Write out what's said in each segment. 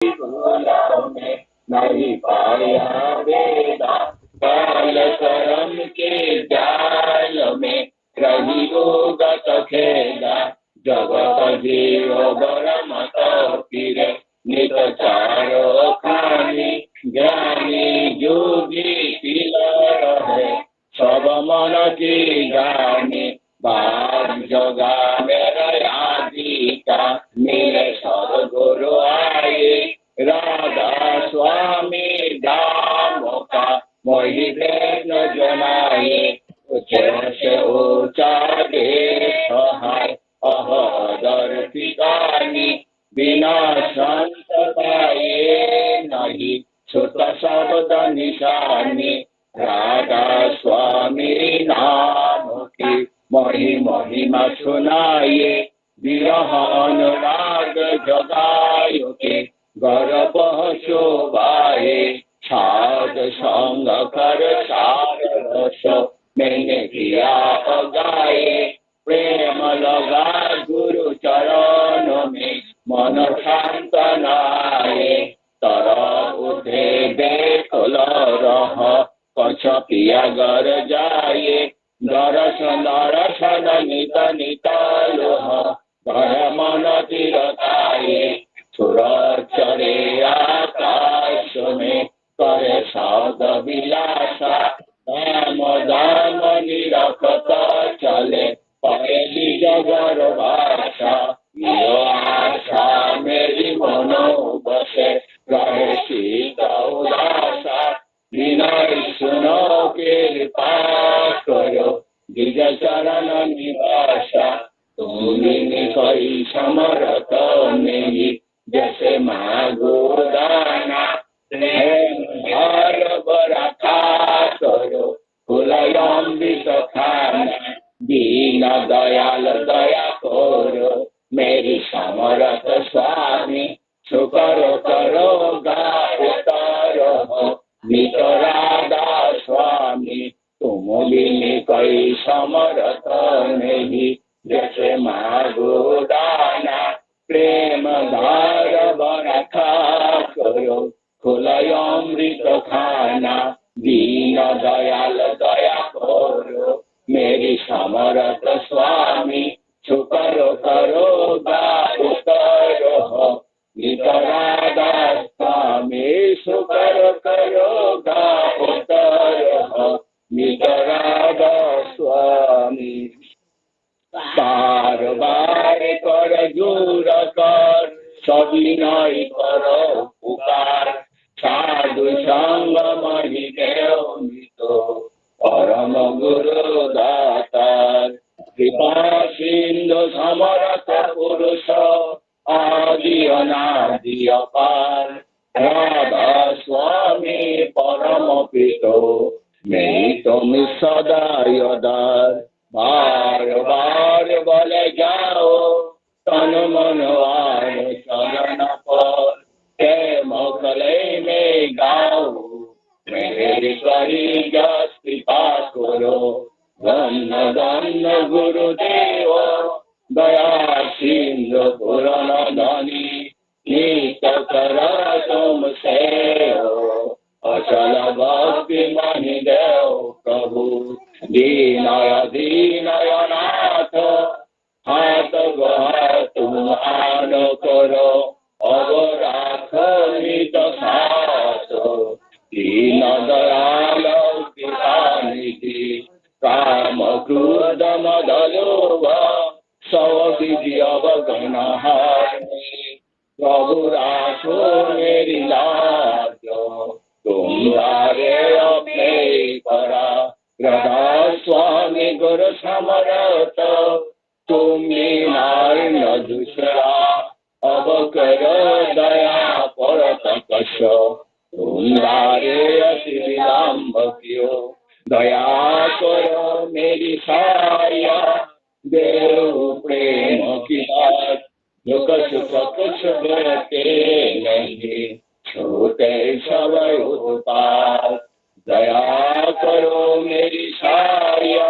गुलाम में नहीं पाया वेदा, काल कर्म के जाल में रही उगत खेदा। जगत जीव बरम फिरे नित चारो खानी, ज्ञानी योगी पिला रहे सब मन की गानी। बाग जगा मेरा आदि का मेरे सदगुरु आए, राधा स्वामी दाम का मोहि कृष्ण जनाए। ऊंचे से ऊंचा देश है अहदर ठिकानी, बिना संत पाए नहीं छुट शब्द निशानी। राधा स्वामी नाम की मोहि महिमा सुनाइए, विरह अनुराग जगायो के गर्भ शोभाए। साध संग कर सार रस मैंने किया गाए, प्रेम लगा गुरु चरण में मन शांत नाए। तरह उठे बेखल रह कछ पिया गर जाए, दर्शन दर्शन नित नित लोह भय मन तिरताए। सुर चरे आकाश में करे शब्द विलासा, दाम दाम निरखत चले पहली जगर भाषा। यो आशा मेरी मनो बसे रहे शीत उदासा, विनय सुनो कृपा करो निज चरण निवासा। तुम्हें कोई समरथ नहीं जैसे मागो दाना, भार बरखा करो खुलयम्बित खाना। दीन दयाल दया करो मेरी समरथ स्वामी, शुकर करो गारो नित राधा स्वामी। तुम बिन कोई समरथ नहीं जैसे मागो दाना, प्रेम धार बरखा करो खुलयम्बित खाना। दीन दयाल दया करो मेरी समरथ स्वामी, शुकर करो गारो नित राधा स्वामी। शुकर करो गारो नित राधा स्वामी। बार बार कर जोर कर सविनय करो पुकार, साधु संग महि देव मितो परम गुरु दातार। कृपा सिंधु समरथ पुरुष आदि अनादि अपार, राधा स्वामी परम पितो मैं तुम सदा यदार। बार बार बोले जाओ तन मन वार चरण पर, के मोकले में गाओ मेरे करी जस कृपा करो। धन्य धन्य गुरुदेव दया सिंधु पुराण धनी, नित कर तुम सेव अचल भक्ति महि देव प्रभु। दीनय दीनय नाथ हाथ गह तुम आन करो, अब राख नित साथ। दीन दयाल कृपा निधि काम क्रोध मद लोभ, सब विधि अवगुण हारि। प्रभु राखो मेरी लाज, तुम धारे अपने करा। राधा स्वामी गुरु समरथ, तुम न दूसरा। अब करो दया परत कश, तुम धारे अति विलम्ब क्यों। दया करो मेरी साया, देव प्रेम की बात। दुख सुख कुछ बरते नहीं, छोटे सब उत्पात। दया करो मेरी साया,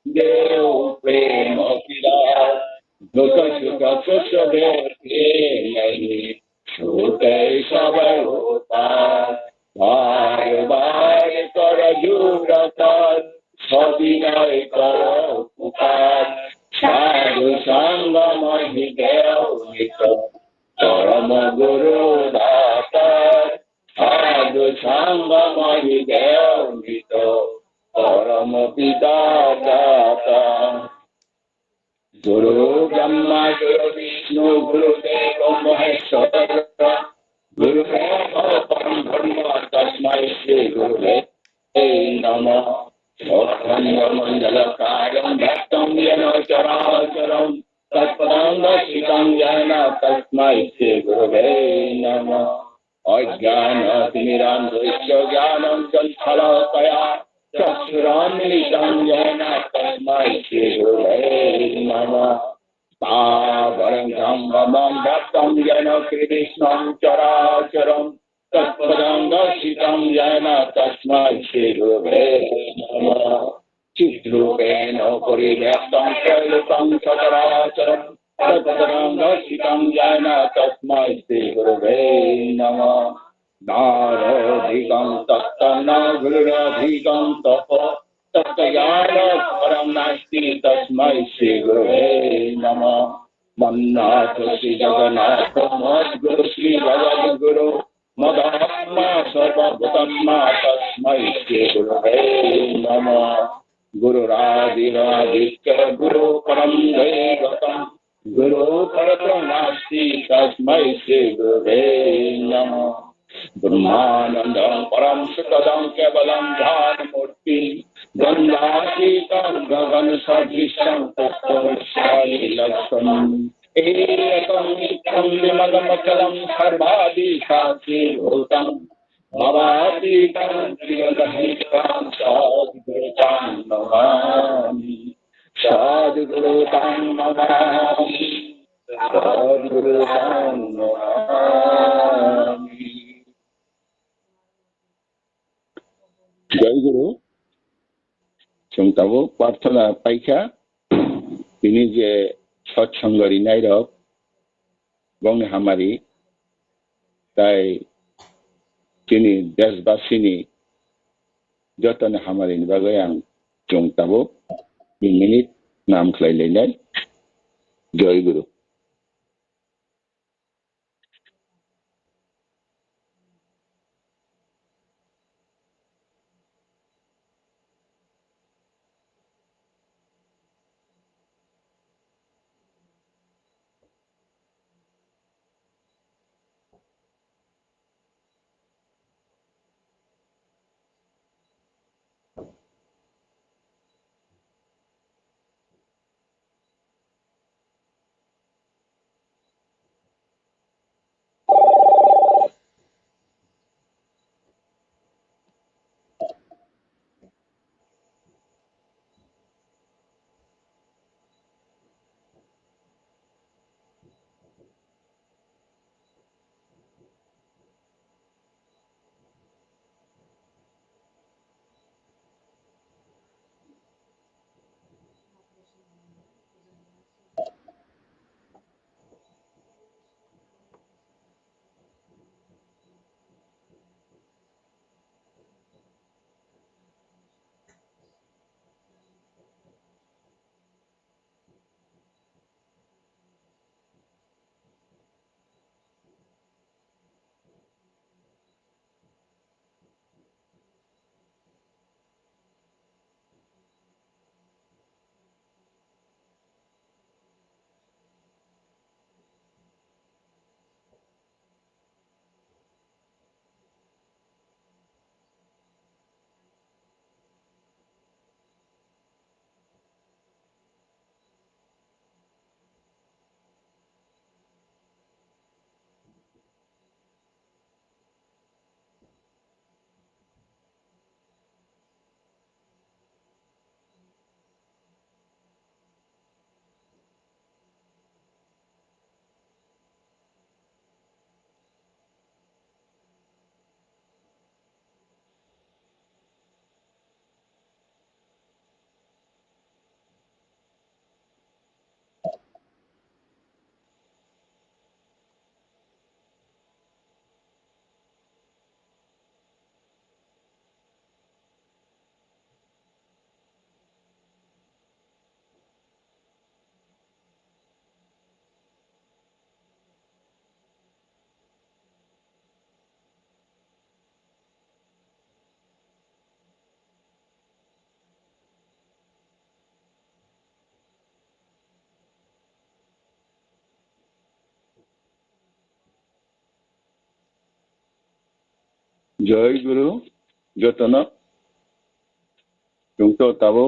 देव प्रेम की बात। दुख सुख कुछ बरते नहीं, छोटे সবাই উপায় বার বার কর জুরকার সবিনয় কর পুকার সাধু সঙ্গ মহি দেও নিত পরম গুরু দাতার সাধু সঙ্গ মহি দেও নিত পরম পিতা দাতা গুরু ব্রহ্মা গুরু বিষ্ণু গুরুদেব মহেশ্বর গুরু পরম ব্রহ্ম তস্मै শ্রী গুরুবে নমঃ মঙ্গলকারং ভক্তং येन চরাচরং তৎপদং দর্শিতং येन তস্मै শ্রী গুরুবে নমঃ অজ্ঞানতিমিরান্ধস্য জ্ঞাनं জ্ঞানশলাকয়া চক্ষুরান্মিলিतं येन तस्मै श्री गुरुवे नमः स्थावरं जङ्गमं व्याप्तं येन कृष्णं चराचरं तत्पदं दर्शितं येन तस्मै श्री गुरुवे नमः चिद्रूपेण परिव्याप्तं त्रैलोक्यं सचराचरं तत्पदं दर्शितं येन तस्मै श्री गुरुवे नमः नारधिकं तत्तं न गुरुरधिकं तप तत्ज्ञान परं नास्ति तस्मै श्री गुरुवे नमः मन्नाथ श्री जगन्नाथ मद्गुरु श्री जगद्गुरु मदात्मा सर्वभूतात्मा तस्मै श्री गुरुवे नमः गुरुरादिरादित्य गुरु परं दैवतं गुरु परतरं नास्ति तस्मै श्री गुरुवे नमः ब्रह्मानन्दं परं सुखदं केवलं ध्यानमूर्तिं गन्धातीतं गगनसदृशं तत्त्वशालीलक्षणम् एकं नित्यं विमलमचलं सर्वादिशाखीभूतं भवातीतं प्रियदहितं सद्गुरुं नमामि सद्गुरुं नमामि सद्गुरुं नमामि। জয় গুরু সংতাব প্রার্থনা পাইখা তিনি যে সৎসঙ্গরী নাইরক গং হামারি তাই তিনি দেশবাসিনী যতন হামারিनि बागै आं সংতাব 1 মিনিট নাম খাইलायनाय জয় গুরু। জয় গুরু যতন जोंथ' ताबो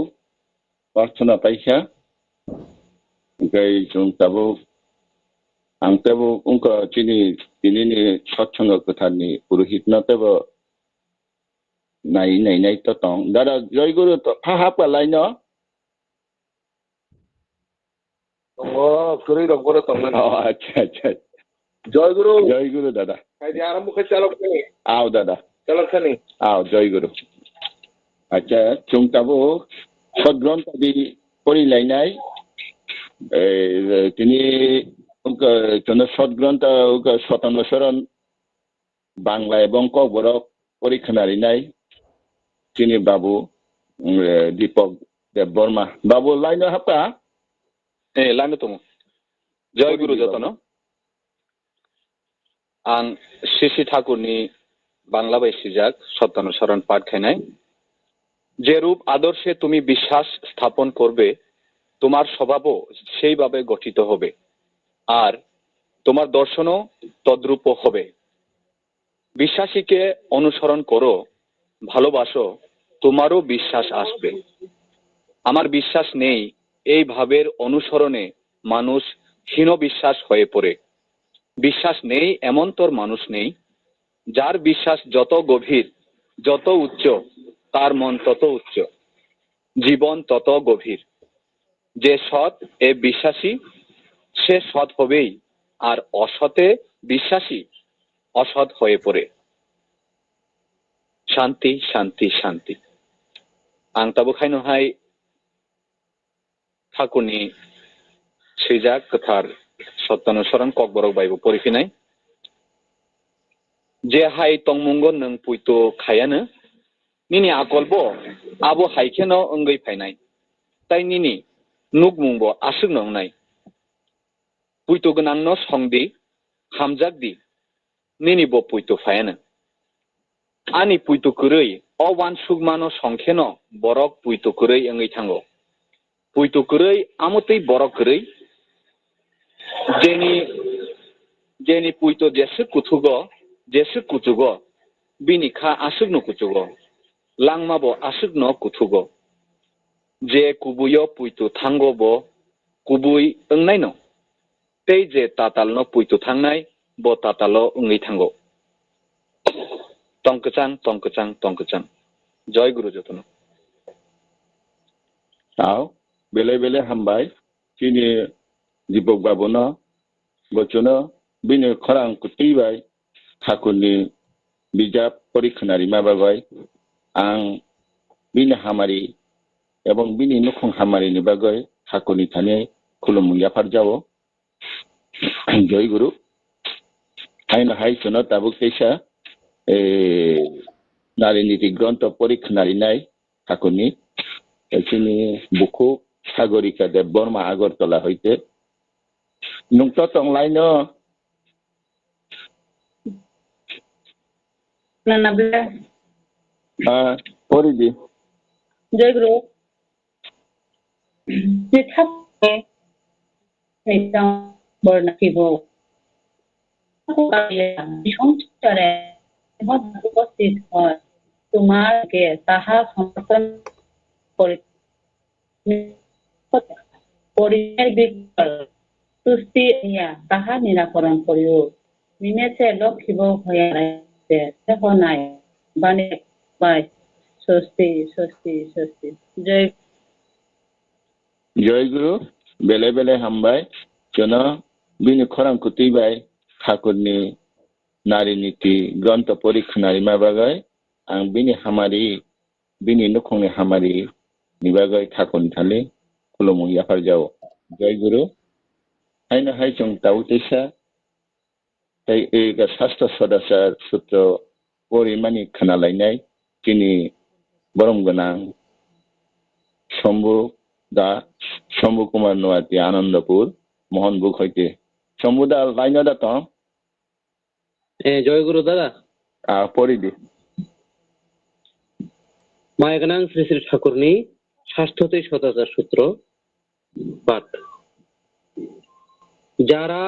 प्रार्थना पाइसा ओमफ्राय जों ताबो आं ताबो उनका दिनैनि सत्संग गोथारनि पुरहितनो ताबो नाय तो दं दादा जय गुरु तो हापालाय न 그러이 런거로 동네. अच्छा जय गुरु दादा कायदे आराम मुखे चालक नहीं आओ दादा चालक नहीं आओ जय गुरु अच्छा जों ताबो सदग्रन्थ आदि फरायलायनाय दिनै उनका जोंनो सदग्रन्थ उनका सतन शरण बांला एवं कबरक परीक्षानारिनाय दिनै बाबू दीपक देबबर्मा बाबू लाइन हापा लाइन दङ जय गुरु जतन आं श्री ठाकुरनि बांला बैसिजाक सत्तानु शरण पाठ खायनाय যে রূপ আদর্শে তুমি বিশ্বাস স্থাপন করবে তোমার স্বভাবও সেইভাবে গঠিত হবে আর তোমার দর্শনও তদ্রূপ হবে বিশ্বাসীকে অনুসরণ করো ভালোবাসো তোমারও বিশ্বাস আসবে আমার বিশ্বাস নেই এই ভাবের অনুসরণে মানুষ হীন বিশ্বাস হয়ে পড়ে বিশ্বাস নেই এমন তোর মানুষ নেই যার বিশ্বাস যত গভীর যত উচ্চ তার মন তত উচ্চ জীবন তত গভীর যে সৎ এ বিশ্বাসী সে সৎ হবেই আর অসতে বিশ্বাসী অসৎ হয়ে পড়ে শান্তি শান্তি শান্তি आं ताबो खायनोहाय ठाकुरनि सैजाक गोथार सत्तानुसरण ककबरक बायबो परिफिनाय जे हाय तंमुंगो नों पुइतो खायानो निनि आकलबो आबो हायखेनो ओंगै फायनाय ताइ निनि नुक मुंबो आसुक नंनाय पुइतो गोनांनो संदि हामजाक दि निनि बो पुइतो फायानो आनि पुइतो कुरै अवान सुगमानो संखेनो बरक पुइतो कुरै ओंगै थांगो पुइतो कुरै आमतै बरक कुरै जेनि पुइतो जेसु कुथुगो बिनिखा आसुक न कुथुगो लांमाबो आसुक न कुथुगो जे कुबुयो पुइतो थांगो बो कुबुय ओंनाय न तै जे ताताल न पुइतो थांनाय बो तातालो ओंगै थांगो तंकचां जय गुरु जतन आओ बेले हामबाय दिनै दीपक बाबूनो बचनो बिनो खरां कुतैबाय ठाकुरनि बिजाब परिक्षानारि माबाबाय आं बिनि हामारि एवं बिनि नुखुं हामारिनि बागै ठाकुरनि थाने खुलुममुया फारजावो जय गुरु आइनो हाय सुनो ताबु कैसा नारी नीति ग्रंथ परिक्षानारि नाय ठाकुरनि एखिनि बुकु सागरिका देबबर्मा आगरतला हইতে नुंत तंलायनो ननाबला परिदि जय गुरु जे थाके नेता बर्ना किबो সংসারে উপস্থিত হয় তোমাকে তাহা সমর্থন করে পরিণয়ের বিকল তুষ্টি তাহা নিরাকরণ করিও মিনেছে লক্ষিব হয়ে নাই বানে পাই স্বস্তি জয় गुरु बेले हामबाय जन बिनि खरां कुतैबाय ठाकुरनि नारी नीति ग्रंथ परिक्षानारि माबागै आं बिनि हामारि बिनि नुखुंनि हामारि निबागै ठाकुरनि थाले खुलुममुया फारजावो जय गुरु आइनो हाय जों दाउदैसा तै शास्त्र सदाचार सूत्र परिमानि खोनालायनाय दिनै बरम गोनां शंभु कुमार नुवाती आनंदपुर मोहन बुक हইতে शंभु दा लाइन दा तो जय गुरु दादा परिदि मायगनां श्री श्री ठाकुरनि शास्त्रते सदाचार सूत्र पाठ যারা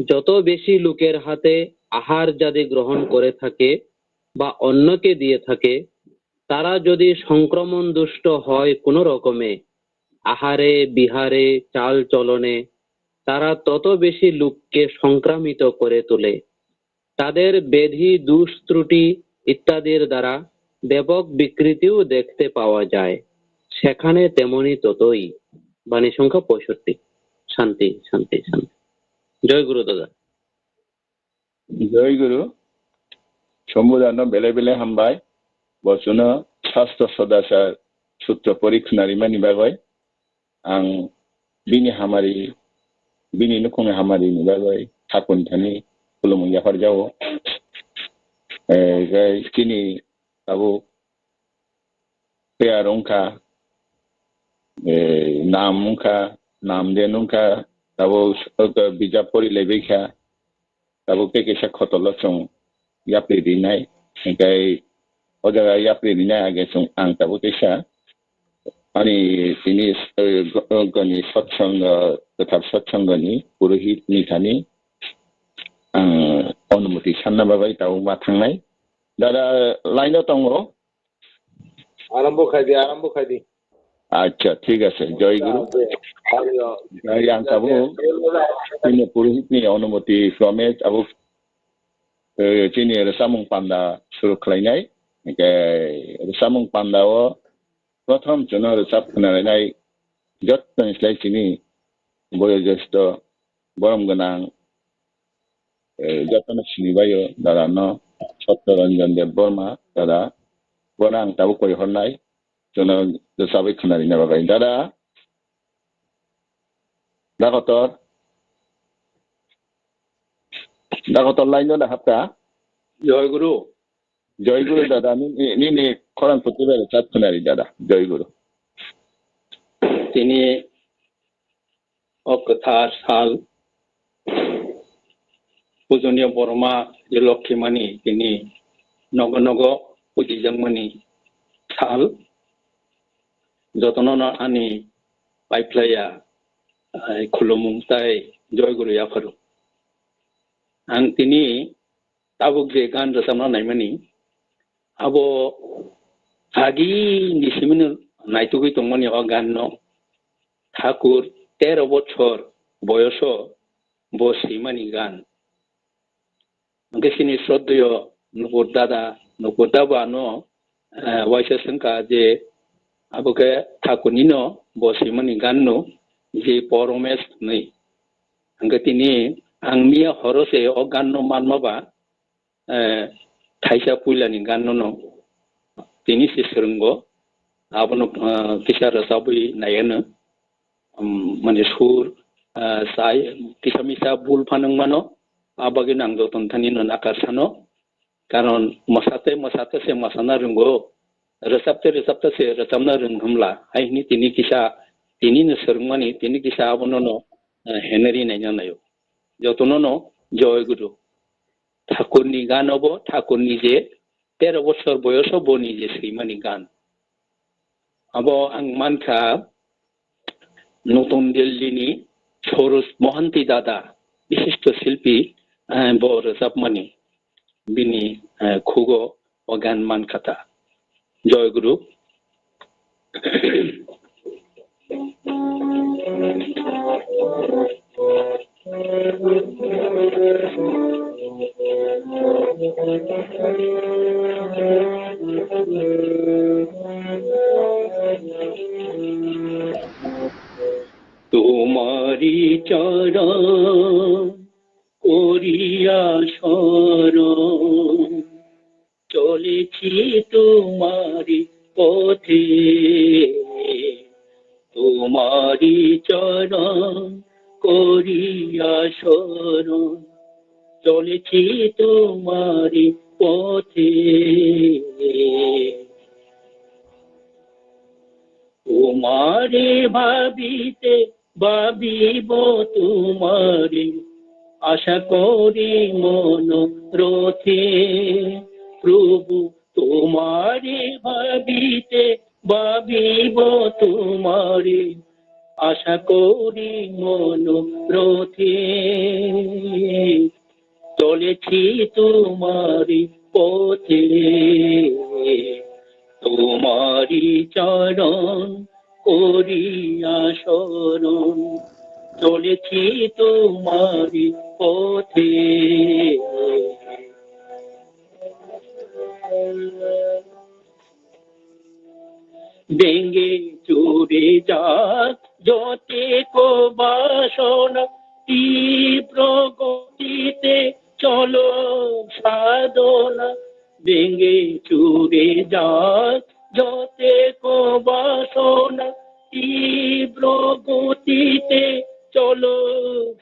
যত বেশি লোকের হাতে আহার যাদি গ্রহণ করে থাকে বা অন্যকে দিয়ে থাকে, তারা যদি সংক্রমণ দুষ্ট হয় কোনো রকমে, আহারে বিহারে চাল চলনে, তারা তত বেশি লোককে সংক্রামিত করে তোলে। তাদের ব্যাধি দোষ ত্রুটি ইত্যাদির দ্বারা ব্যাপক বিকৃতিও দেখতে পাওয়া যায়। সেখানে তেমনি ততই। বাণী সংখ্যা 65। শান্তি শান্তি শান্তি। জয় গুরু দাদা। জয় গুরু। সম্বোধন বেলে বেলে হামবাय বচनो शास्त्र सदाचार सूत्र परिखनारि मानि बागै आं बिनि हामारि बिनि नुखुं हामारिनि बागै ठाकुरनि थानि खुलुमो याफार जाओ जाय किनि आबो पेयार उनका नाम उनका नाम देन उनका आबो बिजाब परिलायबायखा आबो पेकेसा खतलसं याप्रिनाय ओमफ्राय अजागा याप्रिनाय आगेसं आं ताबो केसा अनि तिनी गनि सत्संग गोथार सत्संगनि पुरोहितनि थानि अनुमति सानना बाबाय ताबो मा थांनाय दादा लाइनाव दङ आरम्भ खायदि अच्छा ठीक আছে জয় গুরু आं ताबो तिनी पुरोहितनि अनुमति क्रमे ताबो तिनी रसामुं पान्दा सुरु खालायनाय रसामुं पान्दाव प्रथम जुन रोजाब खोनालायनाय जतनस्लाय तिनी बयोज्येष्ठ बरम गोनां जतन सिनिबायो दादा न सत्य रंजन देबबर्मा दादा बना आं ताबो कय हरनाय जुन रोजाबै खोनालायनाय बाबाय दादा दागतर लाइन दा हाबता জয় গুরু। जय गुरु दादा नि खरां प्रतिबार चाप खोनारि दादा जय गुरु তিনি অকথার সাল পূজনীয় বর্মা যে লক্ষ্মীমানি তিনি নগ নগ পুজিজংমানি সাল যতন আনি পাইफ्लाया खुलुमुंताय जय गुरु याफारु आं तिनी ताबुक जे गान रोजाबना नायमानि आबो आगि निसिमिन नायतुगै दंमानि अ गान न ठाकुर 13 বছর বয়স বসিমানি গান গেছিনি শ্রদ্ধেয় নুপুর দাবা ন ওয়াইসা संका जे आबोके ठाकुरनि न बसिमानि गान न जे परमेश नै angke tini ang mia horose o ganno manmaba thaisa puilani ganno no tini sisrungo abono kisara sabui nayana mane sur sai kisamisa bul phanang mano abagi nang joton thani no nakasano karon masate se masana rungo resapte se resamna runghamla aini tini kisa tini no sermani tini kisa abono no Henry नायनायो जतनो जय गुरु ठाकुरनि गान अब ठाकुरनि जे 13 বছর বয়স बनि जे सैमानि गान अब आं मानखा नतुन दिल्लीनि सरोज मोहन्ती दादा विशिष्ट शिल्पी बर रोजाबमानि बिनि खुगो अ गान मानखाता जय गुरु तुम्हारी चरण करिया शरण चलेছি तुम्हारी पथे तुम्हारी चरण करिया शरण चलेছি तुम्हारी पथे तुम्हारे भाविते भाविब तुम्हारे आशा करी मन रथे प्रभु तुम्हारे भाविते भाविब तुम्हारे आशा करी मन रथे চলেছি তোমারি পথে, তোমারি চরণ করিয়া শরণ, চলেছি তোমারি পথে। ভেঙে চুরে যাক যতেক বাসনা, তীব্র গতিতে চলো সাধনা। ভেঙে চুরে যাক যতেক বাসনা, তীব্র গতিতে চলো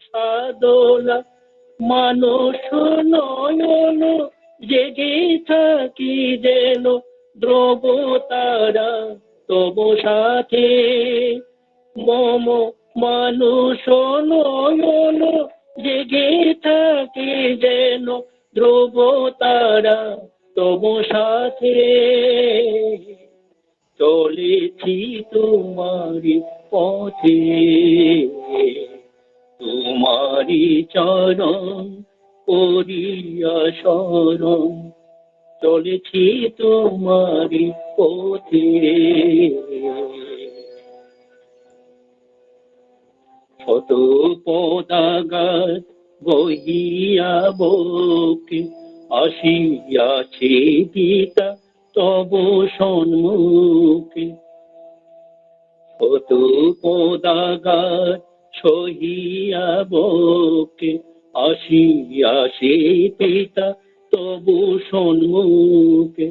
সাধনা। মানস নয়ন জেগে থাকি যেন ধ্রুব তারা তব সাথে। মম মানুষ নয়ন জেগে থাকে যেন ধ্রুব তারা তব সাথে। চলেছি তোমারি পথে, তোমারি চরণ করিয়া শরণ, চলেছি তোমারি পথে। শত পদাঘাত বহিয়া বকে আসিয়াছে গীতা তব সম্মুখে। শত পদাঘাত সহিয়া বকে আসিয়াছে পিতা তব সম্মুখে।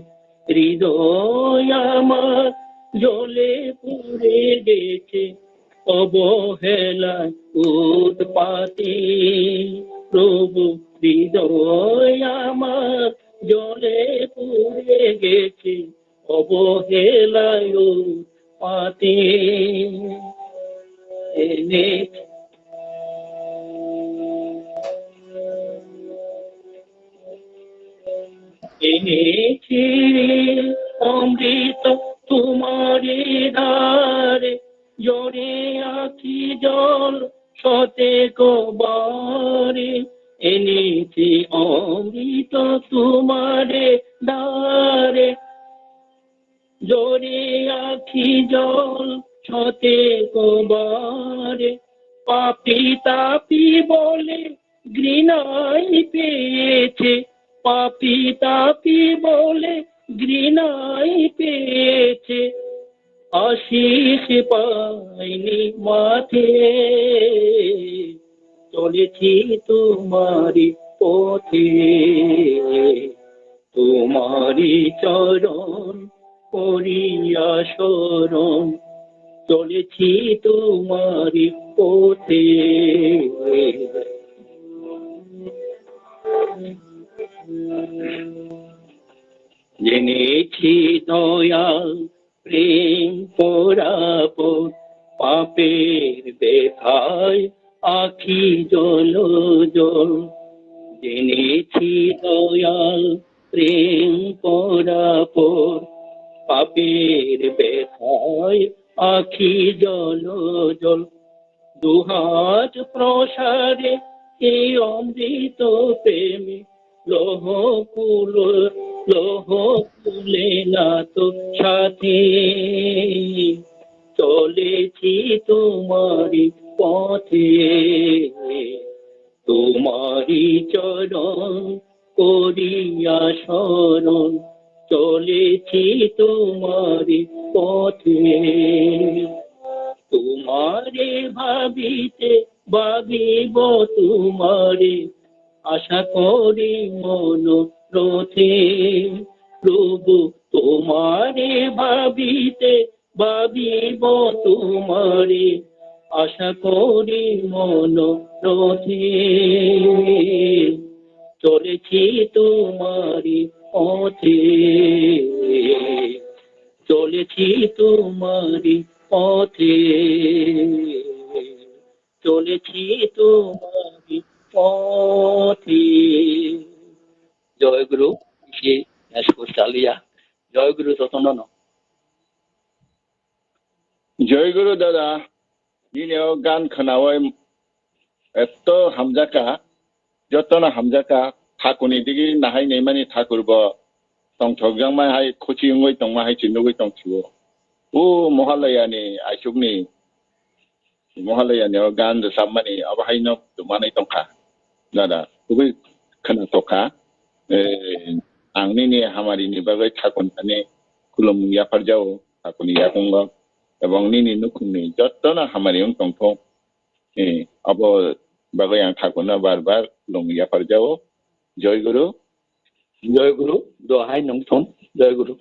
হৃদয় আমার জলে পুড়ে গেছে অবহেলায় উৎপাতে। প্রভু হৃদয় আমার জলে পুড়ে গেছে অবহেলায় উৎপাতে। এনেছি অমৃত তোমারে ধারে, জোরে আখি জল শতেক বারে। এনেছি অমৃত তোমারে ধারে, জোরে আখি জল শতেক বারে। পাপি তাপি বলে ঘৃণাই পেয়েছে, পাপি তাপি বলে ঘৃণাই পেয়েছে। আশিস পাইনি মাথে, চলেছি তোমারি পথে। তোমারি চরণ করিয়া শরণ, চলেছি তোমারি পথে। জেনেছি দয়াল প্রেম পরাপর, পাপের ব্যথায় আখি জল জল। জেনেছি দয়াল প্রেম পরাপর, পাপের ব্যথায় আখি জল জল। দুহাত প্রসারে এই অমৃত প্রেমে, লৌহ কুলে না তো সাথে। চলেছি তোমারি পথে, তোমারি চরণ করিয়া শরণ, চলেছি তোমারি পথে। তোমারে ভাবিতে ভাবিব তোমারে, আশা করি মন রথে। প্রভু তোমারে ভাবিতে ভাবিব তোমারে, আশা করি মন রথে। চলেছি তোমারি পথে, চলেছি তোমারি পথে, চলেছি তোমারি পথে। জয় গুরু 𝔻𝕎 জয় গুরু চতনন। জয় গুরু দাদা, দিনেও গান खोनाबाय এত হামজাকা যতনা হামজাকা ঠাকুরনি দিকে নাহাই নেমানি ঠাকুরবো tongthokjangma hai khochingoi tongma hai chinugoi tongchibo mohalaya aisukni mohalaya ne gan de sammani abahaino tumani tongkha nada kubi khana tokha angni ni hamari ni bagai thakon ane kulum ya parjao thakuni ya tongba ebong nini nukhungni jottona hamari tongthok abo bagai ang thakona barbar kulum ya parjao joy guru dohai nongthong jai guru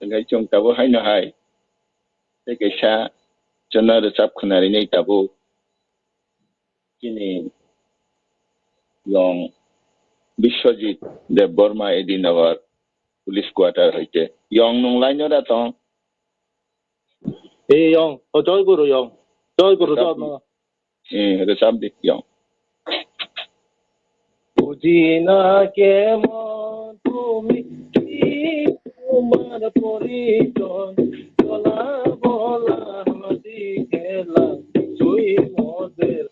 ngai chong tabo hai na hai te kaisa chona de chap khnari nei tabo kini yong Biswajit Debbarma Edinagar police quarter hoite yong nong line ra tong yong joy guru job na re sab dik yong বুঝিনা কেমন তুমি তোমার পরিচয় চলা বলা হাসি খেলা তুই মোদের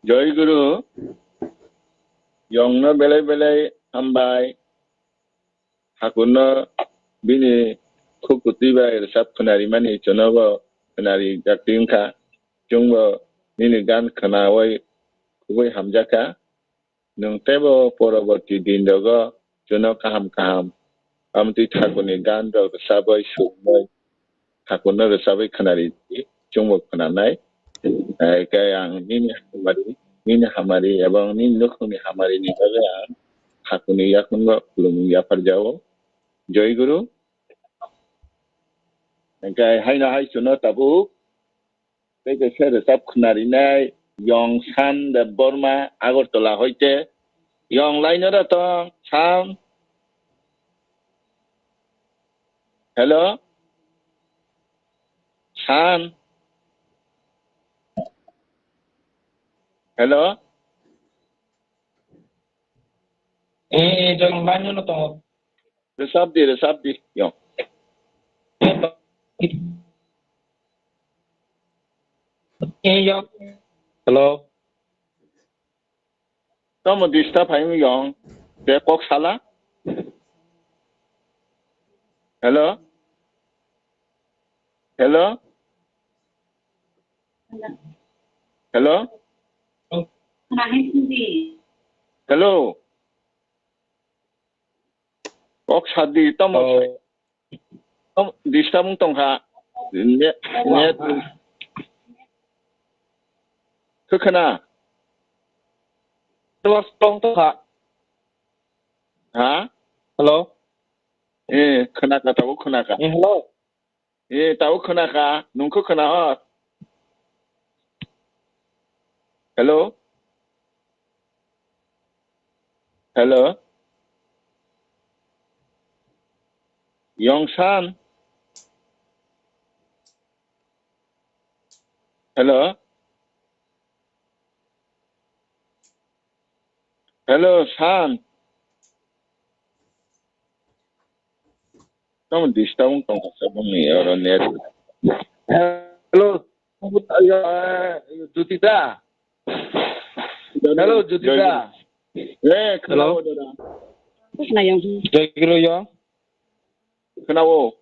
Joy Guru, Yongna Bele Bele Ambai, Hakuna Bini Kukutiba, Sap Kanari Mani, Chonova, Kanari Jatinka, Jumbo, Nini Gan Kanawai, Kuwai Hamjaka, Nung Tebo Poraboti Dindogo, Jonoka Hamkam, Amti Takuni Gando, the Saboy Shumai, Hakuna, the Sabi Kanari, Jumbo Kananai, Kayang Nini Hamari. Nini hamari ebang nini nukhung ni hamari ni bagai hakuni yakungo kulum ya parjao joy guru engkai haina hai chuno tabu ke sere sap khnari nai yong san de borma agartala hoite yong lainera to sam hello san hello jong banyo na to resabdi yong hello tomo disturb hai yong de kok sala hello Hello? Hello? Hello? Ok sadi tomo distam tongha net kekena Terus tong tuh kak. ha Halo. kenaka tahu kenaka Halo. tahu kenaka nungku kena Hello? Hello? Yongshan? Hello? Hello, San? Kamu distam tong sabung ni orang net. Halo. Jutida. Halo Jutida. Kenapa? Kilo ya. Kenapa?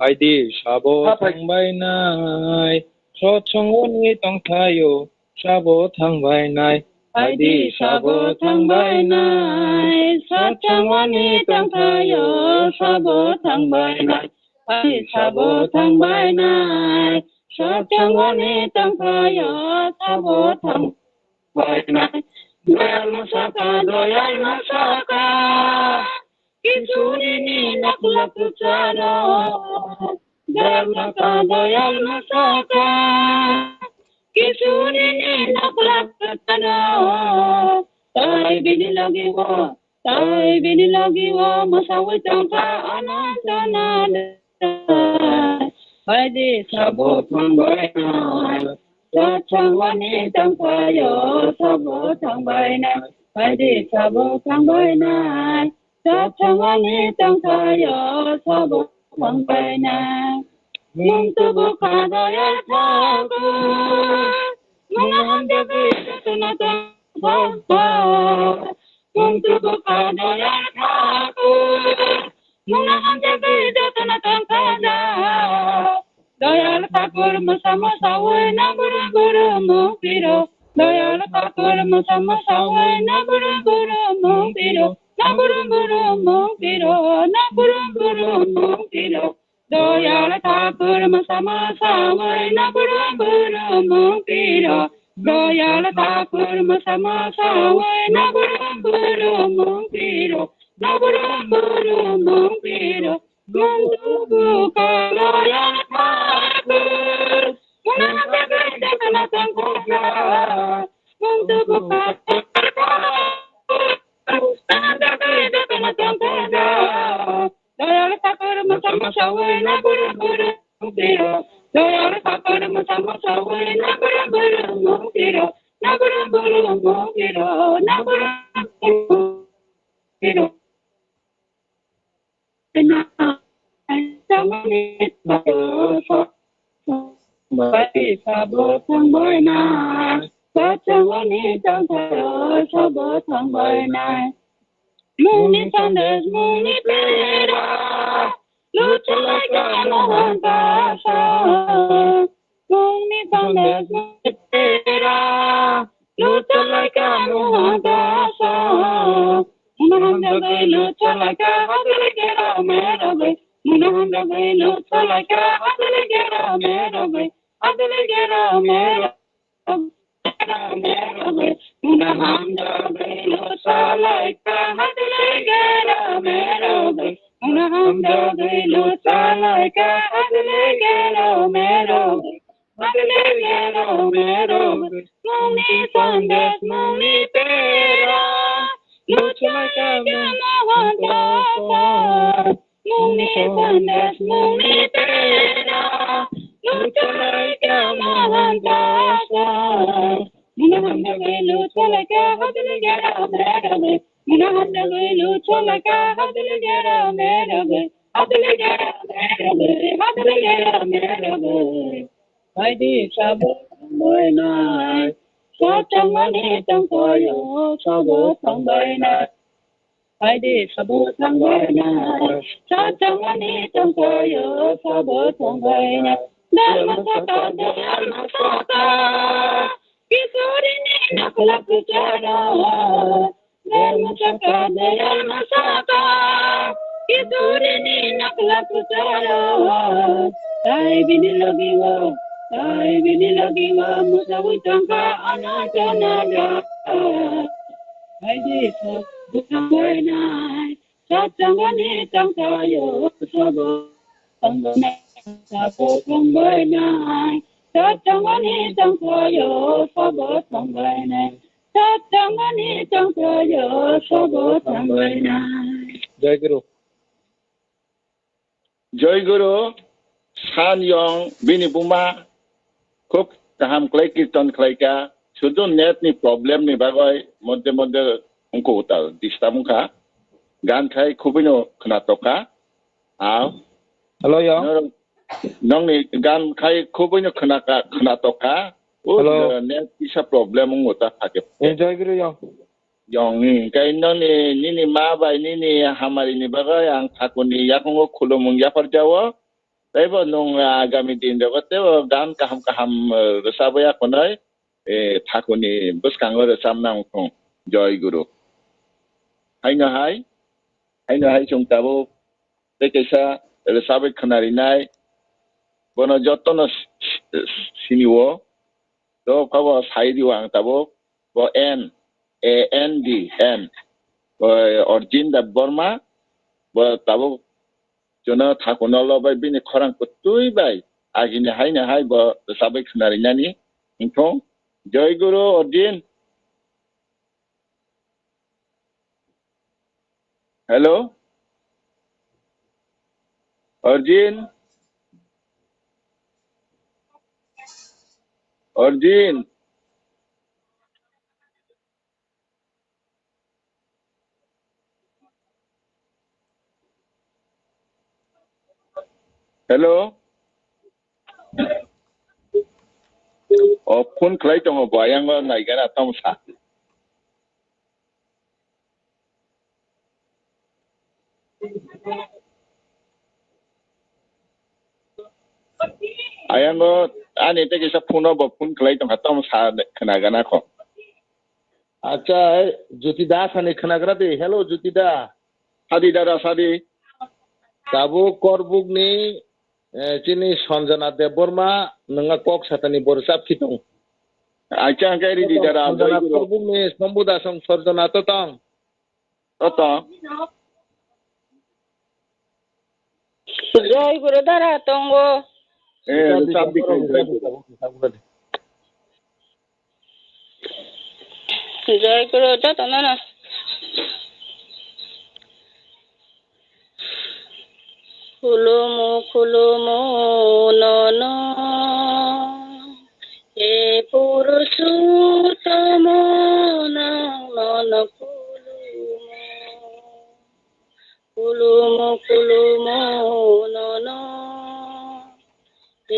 아이디 샤보 탕바이나이 서청원이 똥타요 샤보 탕바이나이 아이디 샤보 탕바이나이 서청원이 똥타요 샤보 탕바이나이 아이디 샤보 탕바이나이 서청원이 똥타요 샤보 탕바이나이 도얄 마사카 Kisunini naku caro, doyal masaka. Kisunini naku caro, tay bini lagi wo, masawi tangka anasana. Hadi sabot mangbayna, sachangwani tangkayo, sabot mangbayna. Hadi sabot mangbayna. Satsangani tangkayo sabot mangbayna mung tubuh kadaya thakur mung jabi tunatang bhagwan mung tubuh kadaya thakur mung jabi tunatang bhagwan doyal thakur masama sawe na guru mukiro doyal thakur masama sawe na guru mukiro na guru mukiro doyal thakur masama sawe na guru mukiro doyal thakur masama sawe na guru mukiro gundu buka doyal thakur na tangkosa gundu buka doyal thakur masama sawe na guru mukiro doyal thakur masama sawe na guru mukiro na guru mukiro Bagi sabot mangbayna, satsangani tangkayo sabot mangbayna. Muni sandes muni pera, luculai Mohan kasa. Muni sandes muni pera, luculai Mohan kasa. Mohan dagai luculai hadli kera merabai. Mohan dagai luculai hadli kera merabai. Hadli kera merabai. Mohan dagai luculai hadli kera merabai. Mohan dagai luculai hadli kera merabai. Hadli kera merabai. Muni sandes muni pera. Luculai Mohan kasa. Muni sandes muni pera. Luculai Mohan kasa. Mohan dagai luculai hadli kera merabai. Mohan dagai luculai hadli kera merabai. Hadli kera merabai. Aidi sabot mangbayna, Satsangani tangkayo sabo tangbainai. Haide sabo tangbainai. Satsangani tangkayo sabo tangbainai. Dharma saka dharma saka. Kisurini nakulak bicara. Dharma saka dharma saka. Kisurini nakulak bicara. Tai bini lagi wo. Tai bini lagi wo. Musawi tangka anatana. Haide sabo tangbainai. Satsangani tangkayo sabo tangbainai. Sabo tangbainai. Satsangani tangkayo sabo tangbainai. Satsangani tangkayo sabo tangbainai. Joy Guru. Joy Guru San Yong Bini Buma খুব কাহাম ক্লাই কীর্তন ক্লাইকা শুধু net নি problem নি বাগয় মধ্যে মধ্যে অঙ্ক উতাল disturb মুখা গান খাই খুবইনো খনাতকা আও হ্যালো ইয়া। নং নি গান খাই খুবইনো খনাতকা ও নেট কিসা প্রবলেম উতা থাকে জয় গুরু ইয়া। Yong ni kay non ni ma bai ni hamari ni bagay ang thakuni yakong khulumung yapar jawa taibo nong agami din daw tebo gan kaham resabaya konai thakuni buskang resam nang kong joy guru hai chung tabo tekesa resabe khanari nai bono jotono siniwo do pabo saidi wang tabo bo ANDN Arjun Debbarma tabo jono thakunolo bai bini khorang ko tui bai agini hai bo sabek sunari nani Nukhung Joy Guru Arjun Hello Arjun Hello phone khlai tong bayang nai gana tom sa ayang ani tekesa phone phone khlai tong tom sa khana gana ko আচ্ছা জ্যোতি দাস আনে খানাগরা দে hello Jyoti দা Sadi dada sadi তাবো করবুক নি চিনি সঞ্জনা দেববর্মা নঙ্গা কক সাতানি বরসাব খিতং Achang kay di dada Joy Sanjana Guru করবুক নি সম্বুদাসং সর্জনা ততং Toto Joy Guru Dara Tongo. sabi kay Joy Guru Joy Guru Tatanana. Kulumu nono e purushotamo nono kulumu nono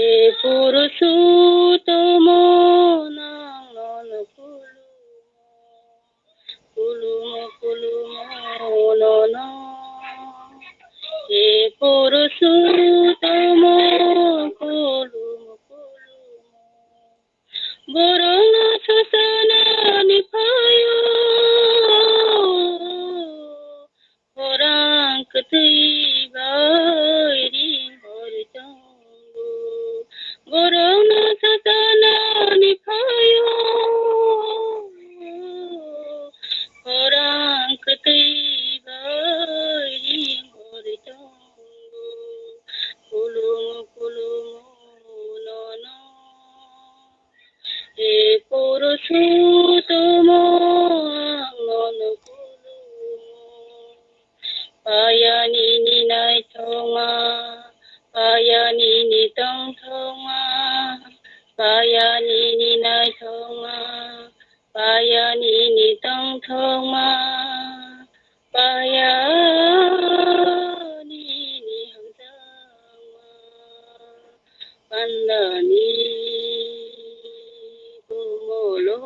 e purushotamo nono kulumu nono e purushotamo borona sasana nipayo orang ketiga iring horjangu borona sasana nipayo orang ketiga iring horjangu kulumu nono e purushotamo nono payanini nai thonga payanini tong thonga payanini nai thonga payanini tong thonga payanini hamdama pandani kumolo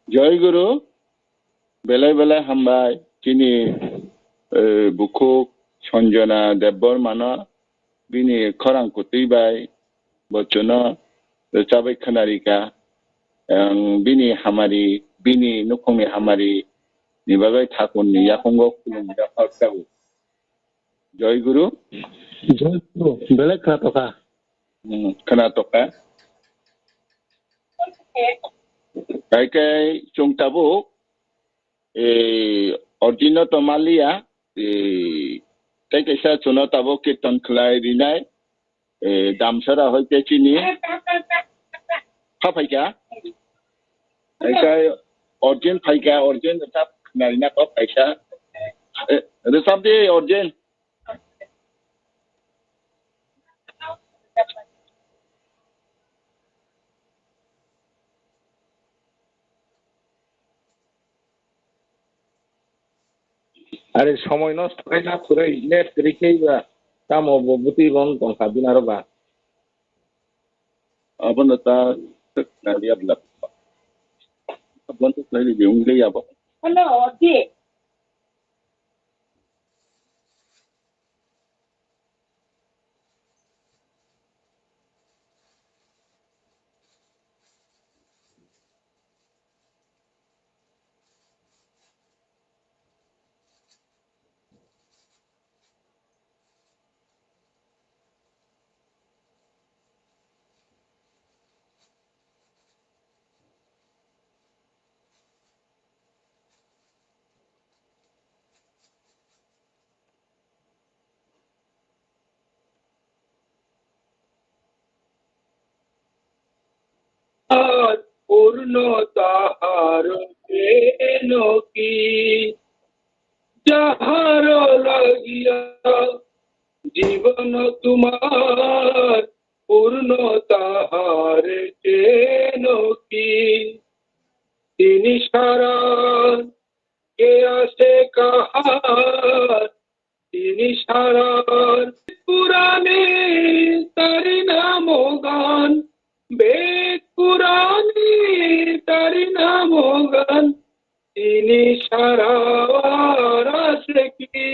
জয় গুরু বেলায় বেলায় হামবাই চিনি বুকুক সঞ্জনা দেববর্মা বিনি খরাং কুতিবাই বচন 𝔗𝚎𝚋𝚋𝚊𝚛𝚖a বিনি হামারি বিনি নুখুংনি হামারি নিবাগাই ঠাকুরনি ইয়াকুঙ্গ খুলুমুদা ফারতাবু জয় গুরু বেলায় খানাতকা Kaikai chung tabu ordino tomalia kaikai sa chuno tabu kirtan khlai rinai damsara hoite chini phaika kaikai origin phaika origin tap narina ko paisa resab de origin আরে সময় নষ্ট হয় না পুরো নেট রেখেই বা কাম বুতি বন তংখাবিন আরো বা abon ta naria bla abon ta lai de ung le abo Hello, Di. পূর্ণ তাহার কেন কি যাহার লাগিয়া জীবন তোমার পূর্ণ তাহার কেন কি তিনি সারা কে আসে কাহার তিনি সারা পুরাণে তারি নাম গান বেদ পুরাণে তারি নাম গান তিনি সারা রাশে কি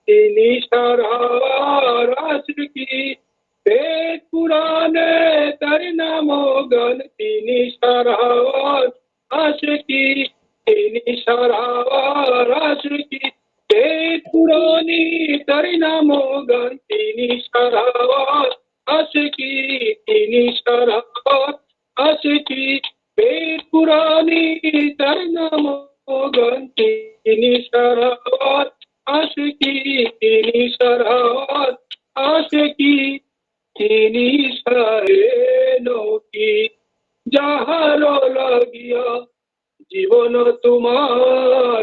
তিনি সারা রাশে কি বেদ পুরাণে তারি নাম গান তিনি সারা রাশে কি তিনি সারা রাশে কি বেদ পুরাণে তারি নাম গান তিনি সারা রাশে কি তিনি সারা রাশে কি বেদ পুরাণে তারি নাম গান তিনি সারা রাশে কি তিনি সারা রাশে কি তিনি সারে নকি যাহার লাগিয়া জীবন তোমার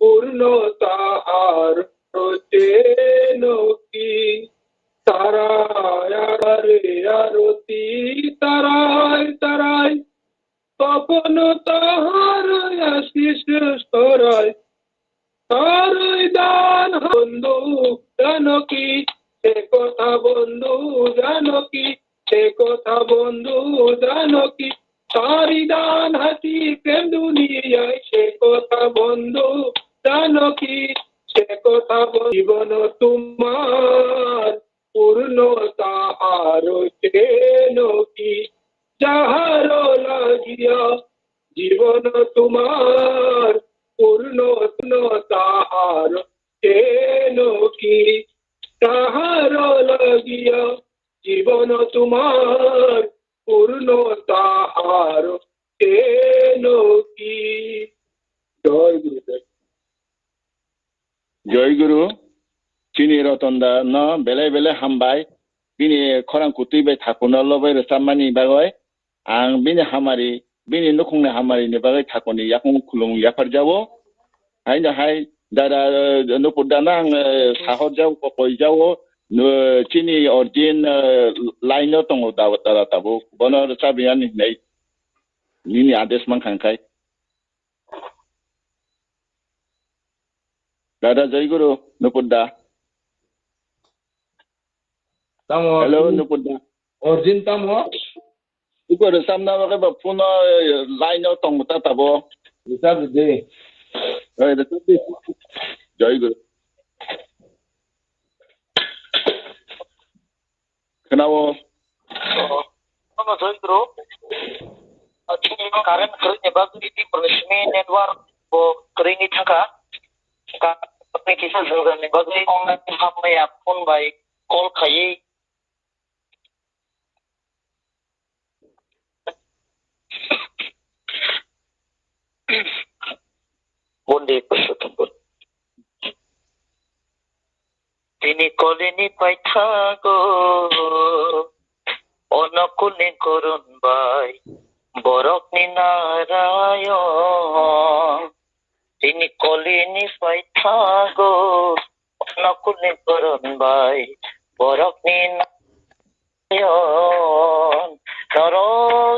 পূর্ণ তাহার নকি তারায় আরতি তারায় তারায় তপন তাহার আশিস স্তরায় তার দান বন্ধু জানকি সে কথা বন্ধু জানকি সে কথা বন্ধু জানকি তারি দান হাতি প্রেম দুনিয়ায় সে কথা বন্ধু জানকি সে কথা জীবন তোমার পূর্ণ তাহার কেন কি যাহার লাগিয়া জীবন তোমার পূর্ণ তাহার কেন কি তাহার লাগিয়া জীবন তোমার পূর্ণ তাহার কেন কি। জয় গুরুদেব। জয় গুরু চিনি রতনদা ন বেলে বেলে হামবাय बिनि खरांखौ दैबाय थाख'नाल'बाय रोजाबमानि बागै आं बिनि हामारि बिनि नुखुंनि हामारिनि बागै थाख'नि याखं खुलुम याफारजावो हाय दादा नुपुदाना आङो साहरजाव ककयजावो चिनि अर्जिन लाइनो दङ दारा दाबो बनो रोजाबियानि नै निनि आदेश मांखांखाय दादा जय गुरु नुपुदा। Hello, Nupuda. Origin tamo. Iko resam na ba puno line out tong ta tabo. Resab de. Resab de. Jai Guru. Kenapa? Nama Jai Guru. Ini karen kerja bagi di persmi network bo keringi thaka. Tapi kisah juga nih bagi online hamba ya pun baik call khai. Bonde Pushotambut. Tini kolini paithago onokuni korun bai borok ni narayon. Tini kolini paithago onokuni korun bai borok ni narayon. Noro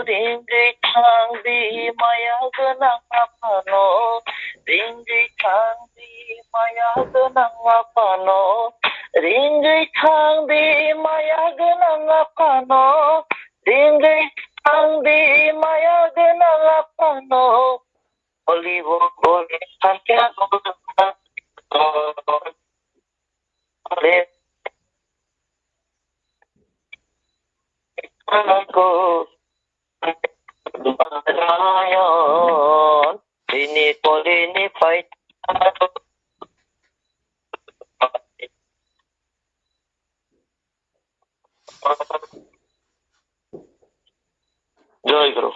ringi thangdi maya ganang apano. Ringgay thang di mayag ng apano. Ringgay thang di mayag ng apano. Ringgay thang di mayag ng apano. Olivo boli Santiago. Ko Rayon. Ini kolini fight. Jai Guru.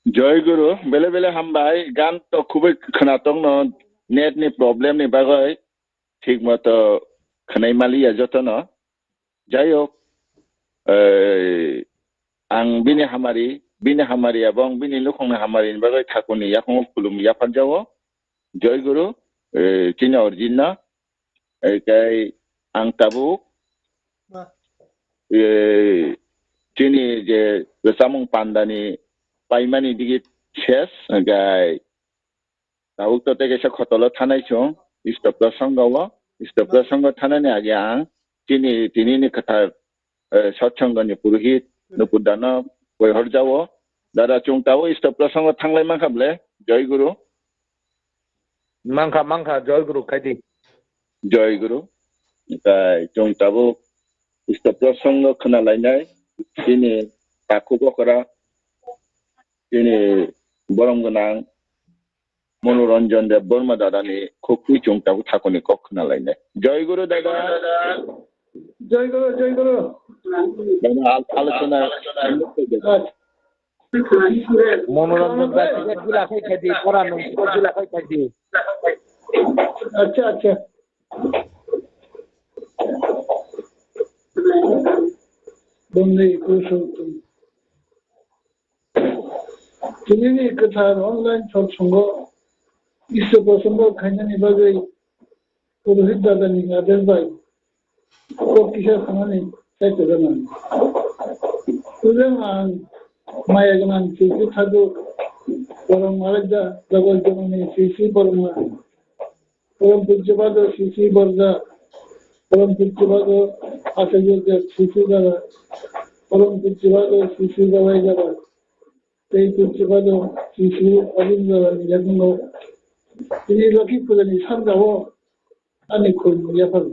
Jai Guru. Bele bele hambai gan to খুবই खोनातong no net ni problem ni bagai ঠিক মতো खोनाय मालिया जतो no jayok आं बिनि हामारि এবং बिनि नुखंनि हामारिनि बागै थाख'नि याखं खुलुम याफारजावो जय गुरु चिनि अर्जिना एकाय आं ताबु चिनि जे गोसामुं पान्दानि पाइमानि दिगि शेष गाय ताबुक तो तेगेसा खतल थानाय सं इस्तप्र संग थानायनि आगे आं चिनि तिनिनि खोथा सत्संगनि पुरोहित नुपुदाना बयहरजावो दादा चुंतावो इस्तप्र संग थांलाय माखाबले जय गुरु Mangka Jai Guru kaidi. जय गुरु चुंतावो इस्तप्र संग खोनालायनाय दिनै थाखु बखरा दिनै बरम गोनां मनोरन्जन देबबर्मा दादानि खुबि चुंतावो थाखुनि कक खोनालायनाय जय गुरु दादा जय गुरु आलोचना मनोरंजन बाकी गुलाखै खायदि परानो गुलाखै खायदि अच्छा बंदे पुरुषोत्तम दिनैनि गोथार अनलाइन सत्संग इसोर प्रसंग खायनानि बागै पुरोहित दादानि आदेश बाय किसा खानानै सायख' जानानै जों आं माया गोनां श्री ठाकुर परम आराध्या जगतजननी श्री बर्मा परम पूज्यपाद श्री बर्जा परम पूज्यपाद आचार्य श्री दादा परम पूज्यपाद श्री गवाई दादा तेई पूज्यपाद श्री अरविंद दादानि यागुंगाव दिनै लखि फुजानि सानजाव आनुकुल याफार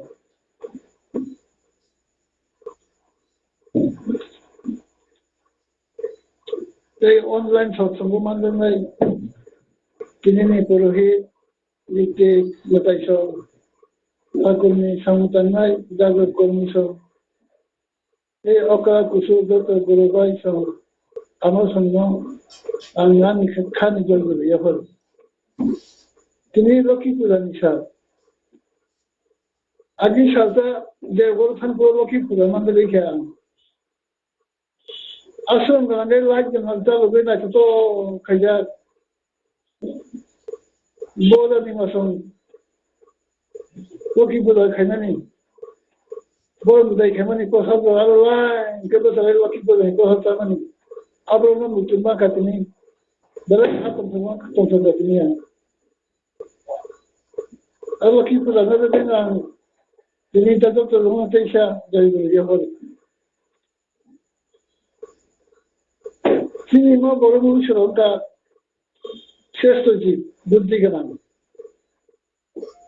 এই অনলাইন সৎসঙ্গ মাধ্যমে 𝔻𝕚𝕤𝕤 পুরোহিত লিখতে গোটাইছ ঠাকুরনি সামুতান্নাই জাগত কর্মী সব এই অকরা কুসু যত গুরু ভাই সব আমার সঙ্গে আঙ্গানি খানি জল ইয়াফর তিনি লক্ষ্মী পূজা নিশা আগে সালটা দেবগর থান পুরো লক্ষ্মী পূজা মানে লিখে আশ্রম গানে লাগছে মালটা লোকে না তো খাইয়া বড় দিমাসন লক্ষ্মী পূজা খাইনানি বড় মুদাই খাইমানি প্রসাদ আর লাই কেবল সালে লক্ষ্মী পূজা প্রসাদ চামানি আবার না মুতুমা কাটনি বেলা খাতম তোমা খাতম কাটনি আর লক্ষ্মী পূজা না দেনা তিনি তাতো তো লোনা তেইশা যাই বলে হল তিনি মা বড় মনুষ্যটা শ্রেষ্ঠ জীব বুদ্ধি জ্ঞান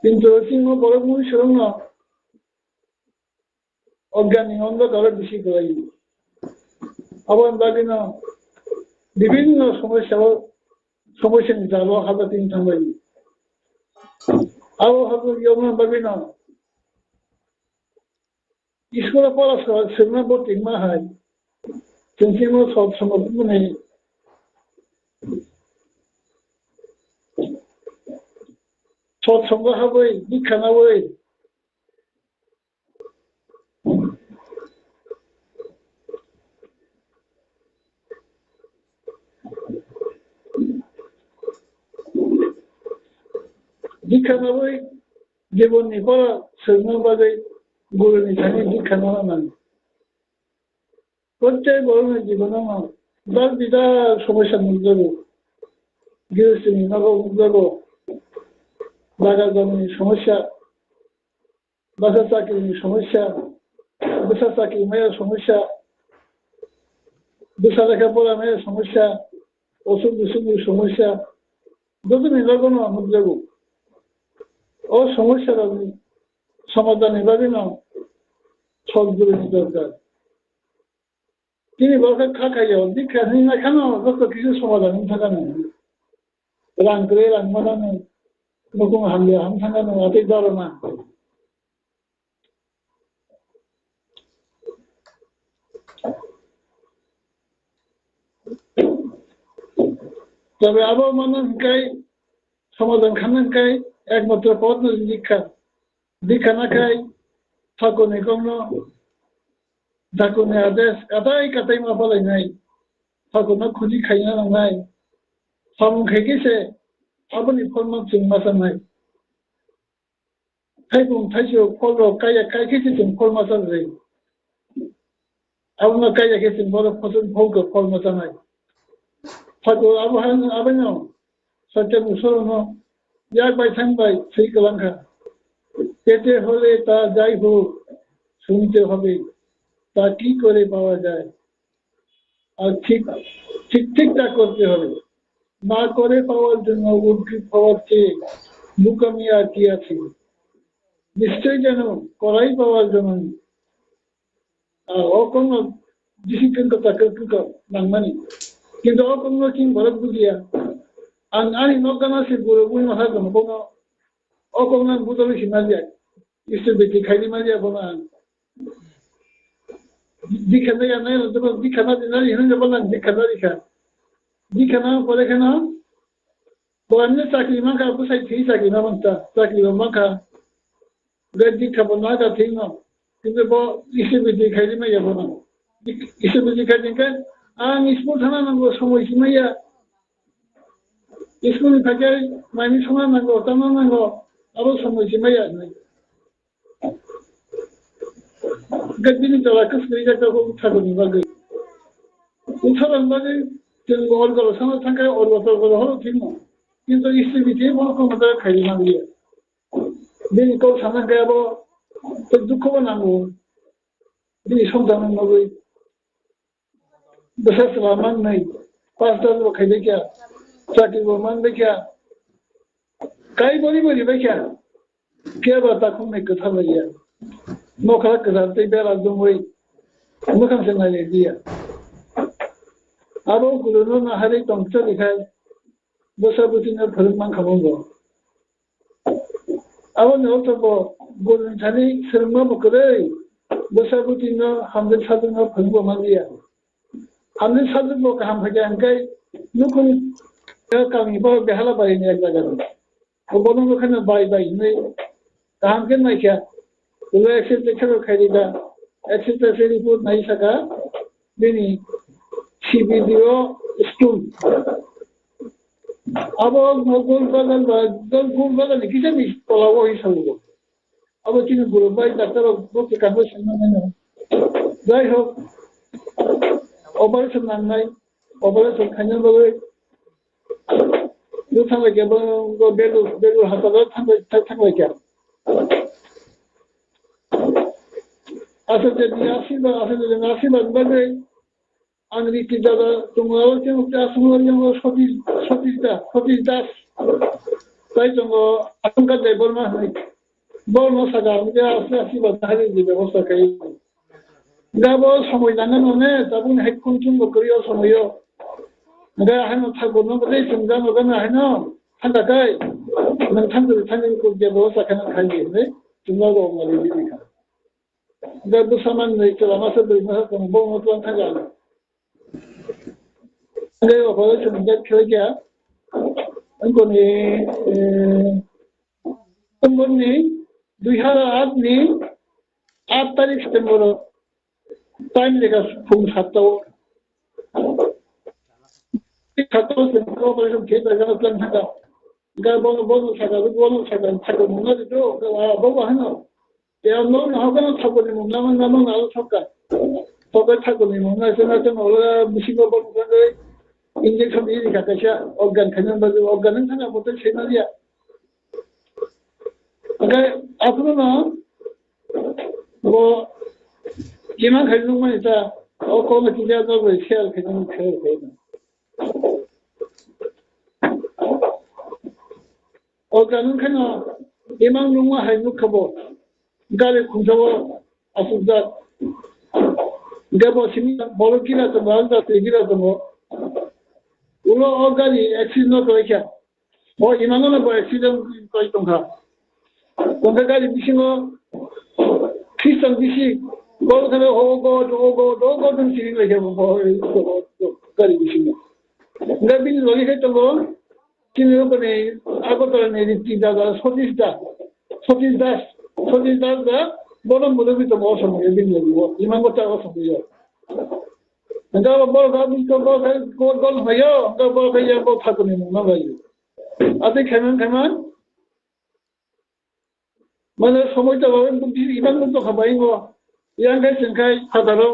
কিন্তু তিনি বড় মনুষ্য না অজ্ঞানী অন্ধকারে বেশি করাই আবার বাকি না বিভিন্ন সমস্যা নিতে আবহাওয়া তিন থামাই আবহাওয়া বাকি না স্কুলে পড়াশোনা সেগুলো ভর্তি মা হয় কিন্তু সব সময় মানে সৎসঙ্গ হবে দীক্ষা নেবে দীক্ষা নেবে জীবন নিপড়া সেগুলো বাদে গুরু নিথানে দীক্ষা নেওয়া মানে প্রত্যেক বরণের জীবনে যার বিধা সমস্যা মুখ দেবো গৃহস্থী মুখ দেবো জায়গা জমির সমস্যা বাসা চাকরির সমস্যা বেসা চাকরি মেয়ের সমস্যা বেসা লেখাপড়া মেয়ের সমস্যা অসুখ বিসুখের সমস্যা যত নির্বাচন মুখ দেবো ও সমস্যার আমি সমাধান এভাবে না সদ্গুরু দরকার তিনি বলছেন খাই যাও দীক্ষা নেই না কেন যত কিছু সমাধান থাকা নেই রাং করে রাং মানানো নতুন হামলে হাম থাকানো হাতেই ধরো না তবে আবার মানুষকাই সমাধান খানাকাই একমাত্র পথ দীক্ষা দীক্ষা না খাই ঠাকুর কম ঠাকুরনি আদেশ কাটাই মা বলাই নাই ঠাকুর খুঁজি খাই না নাই সামন খাইছে আপনি ফলমান চিং মাসা নাই খাইবুম খাইছো ফল কাইয়া খাইছে চিং ফল মাসা যাই আপনার কাইয়া খেয়েছেন বড় ফসল ফলকে ফল মাসা নাই ঠাকুর আবেন সত্য মুসলন এক বাই থাকবাই সেই কলাঙ্কা পেটে হলে তা যাই হোক শুনতে হবে তা কি করে পাওয়া যায় আর ঠিকটা করতে হবে না করে পাওয়ার জন্য উদ্গ্রীব হওয়ার চেয়ে মুকামি আর কি আছে নিশ্চয় যেন করাই পাওয়ার জন্য অকর্ম ডিসিপ্লিন কথা নাংমানি কিন্তু অকর্ম কিং ঘরে বুঝিয়া আনি নগানা সে বুড়ো বুড়ি মাথা জন্য কোনো অকর্ম বুঝলে সিনা যায় ইষ্ট বেটি খাইনি মারিয়া বোনা দীক্ষা দেয় নাই দীক্ষা না দিন হিন যাব না দীক্ষা না করে কেন বলে চাকরি মাখা বসাই ঠিক চাকরি না মানতা চাকরি মাখা দীক্ষা বনা তা ঠিক না কিন্তু ইষ্ট বেটি খাইনি মারিয়া বোনা ইষ্ট বেটি খাইনি आं स्कुल थाना नांगौ समय सिमाया स्कुल फाके माइनि सङा नांगौ तामा नांगौ आरो समय सिमाया गदिनि जला कसरि जायगाखौ थागोनि बागै उथारान बागै जों अरगल साना थांखाय अरगल हरो थिनो किन्तु इस्टिबिति बलखौ मदा खाइनि नांगौ बेनि कौ सानांगायाबो दुखखौ नांगौ बेनि समजानो नांगौ बसस वामन नहीं पास्ता वो खाई क्या चाकी वो मान क्या कई बड़ी क्या बात आँखों में कथा भैया नौकरा कसाते बेला दुम वही मुखम से नहीं दिया abo guruno na hari tongcho dikhai bosa butina phurman khamongo abo no to bo gurun thani sirma bukre bosa butina hamde saduna phurbo mangiya hamde sadbo ka ham hajan kai nukhung kami bo behala bai ne jaga bono no khana bai ne काम के नहीं क्या वो accept देखो खरीदा accept से report नहीं सका बिनी सीबीडीओ स्कूल अब गोल बदल किसे भी कोलाबो ही सब अब किन ग्रुप बाय डॉक्टर वो के काम से नहीं जाय हो ऑपरेशन नहीं ऑपरेशन खाने बोले जो था के वो बेलू हाथ था क्या asal jadi nasi bagai angri kita tunggu yang kita semua yang sotis das saya tunggu Hangkhor Debbarma bolno sagar dia asli bahari di ବ୍ୟବସ୍ଥା kai gabo samoi dangan one tabun hekkun tum bokriyo samoyo ga hano thagono bole sungga mogana hano thanda kai nang thangdu thangin ko ବ୍ୟବସ୍ଥା kana khai ne tungga go mali di ka gabo saman nei to masa de masa ko bo mo tuan thaga ga ko chum ga khya angko ni tumbon ni 2008 ni 8 तारीख September time lega phung sato se ko ba jom ke da ga plan thaga ga bo saga muna de do ga bo hano ya no na ga na thago ni muna na na thaka to ga thago ni muna se na to ola misigo bo ga injection di ka ka organ khanan ba organ thana botel sena dia aga apno na वो किमान खरीदूं मैं इतना और कौन सी चीज़ तो share खरीदूं और कानून खाना किमान लूँगा है नुखबो गाले खुंचाबो असुद्धा गबो सिमी बोलो किला तो बांधा तेगिरा तो वो उलो और गाली एक्सीडेंट तो क्या और इमानो ना वो एक्सीडेंट कोई तुमका गाली बिसिंगो Christian bisi, kalau kena ogo dan sini lagi apa kali bisi. Enggak bin lagi itu loh, sini apa ni? AGARTALA ni tidak ada sotis dah, dah. Boleh itu mau sama bin lagi. Imam kita apa sama dia. Enggak boleh kami gol mayo, enggak boleh kaya boleh takut ni mana lagi. Adik keman. mana সময় তো ইমান তো খাবাই গো ইয়াঙ্গাই সেনখাই হাজারো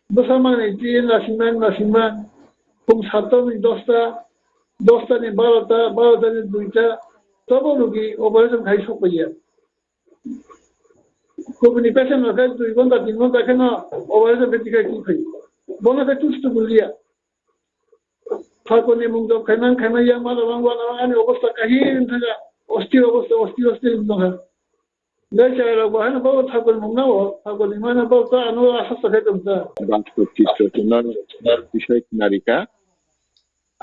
বসামান এটি নাসিমান ফুং 7টা নি 10টা নি 12টা নি 2টা তবো রোগী অপারেশন খাই সপাইয়া কোবনি পেশেন্ট লাগে 2 ঘন্টা 3 ঘন্টা কেন অপারেশন বেটিকা কি খাই বনাতে টুস্ট গুলিয়া থাকনি মুংদ খাইমান ইয়া মালা বাংলা আনি অবস্থা কাহিন থাকা Ostir dong. Dah cara bahan bawa THAKUR mengenal, THAKUR di mana bawa tak anu asas terkait dengan. Bangsa kita tunar বিষয় NREGA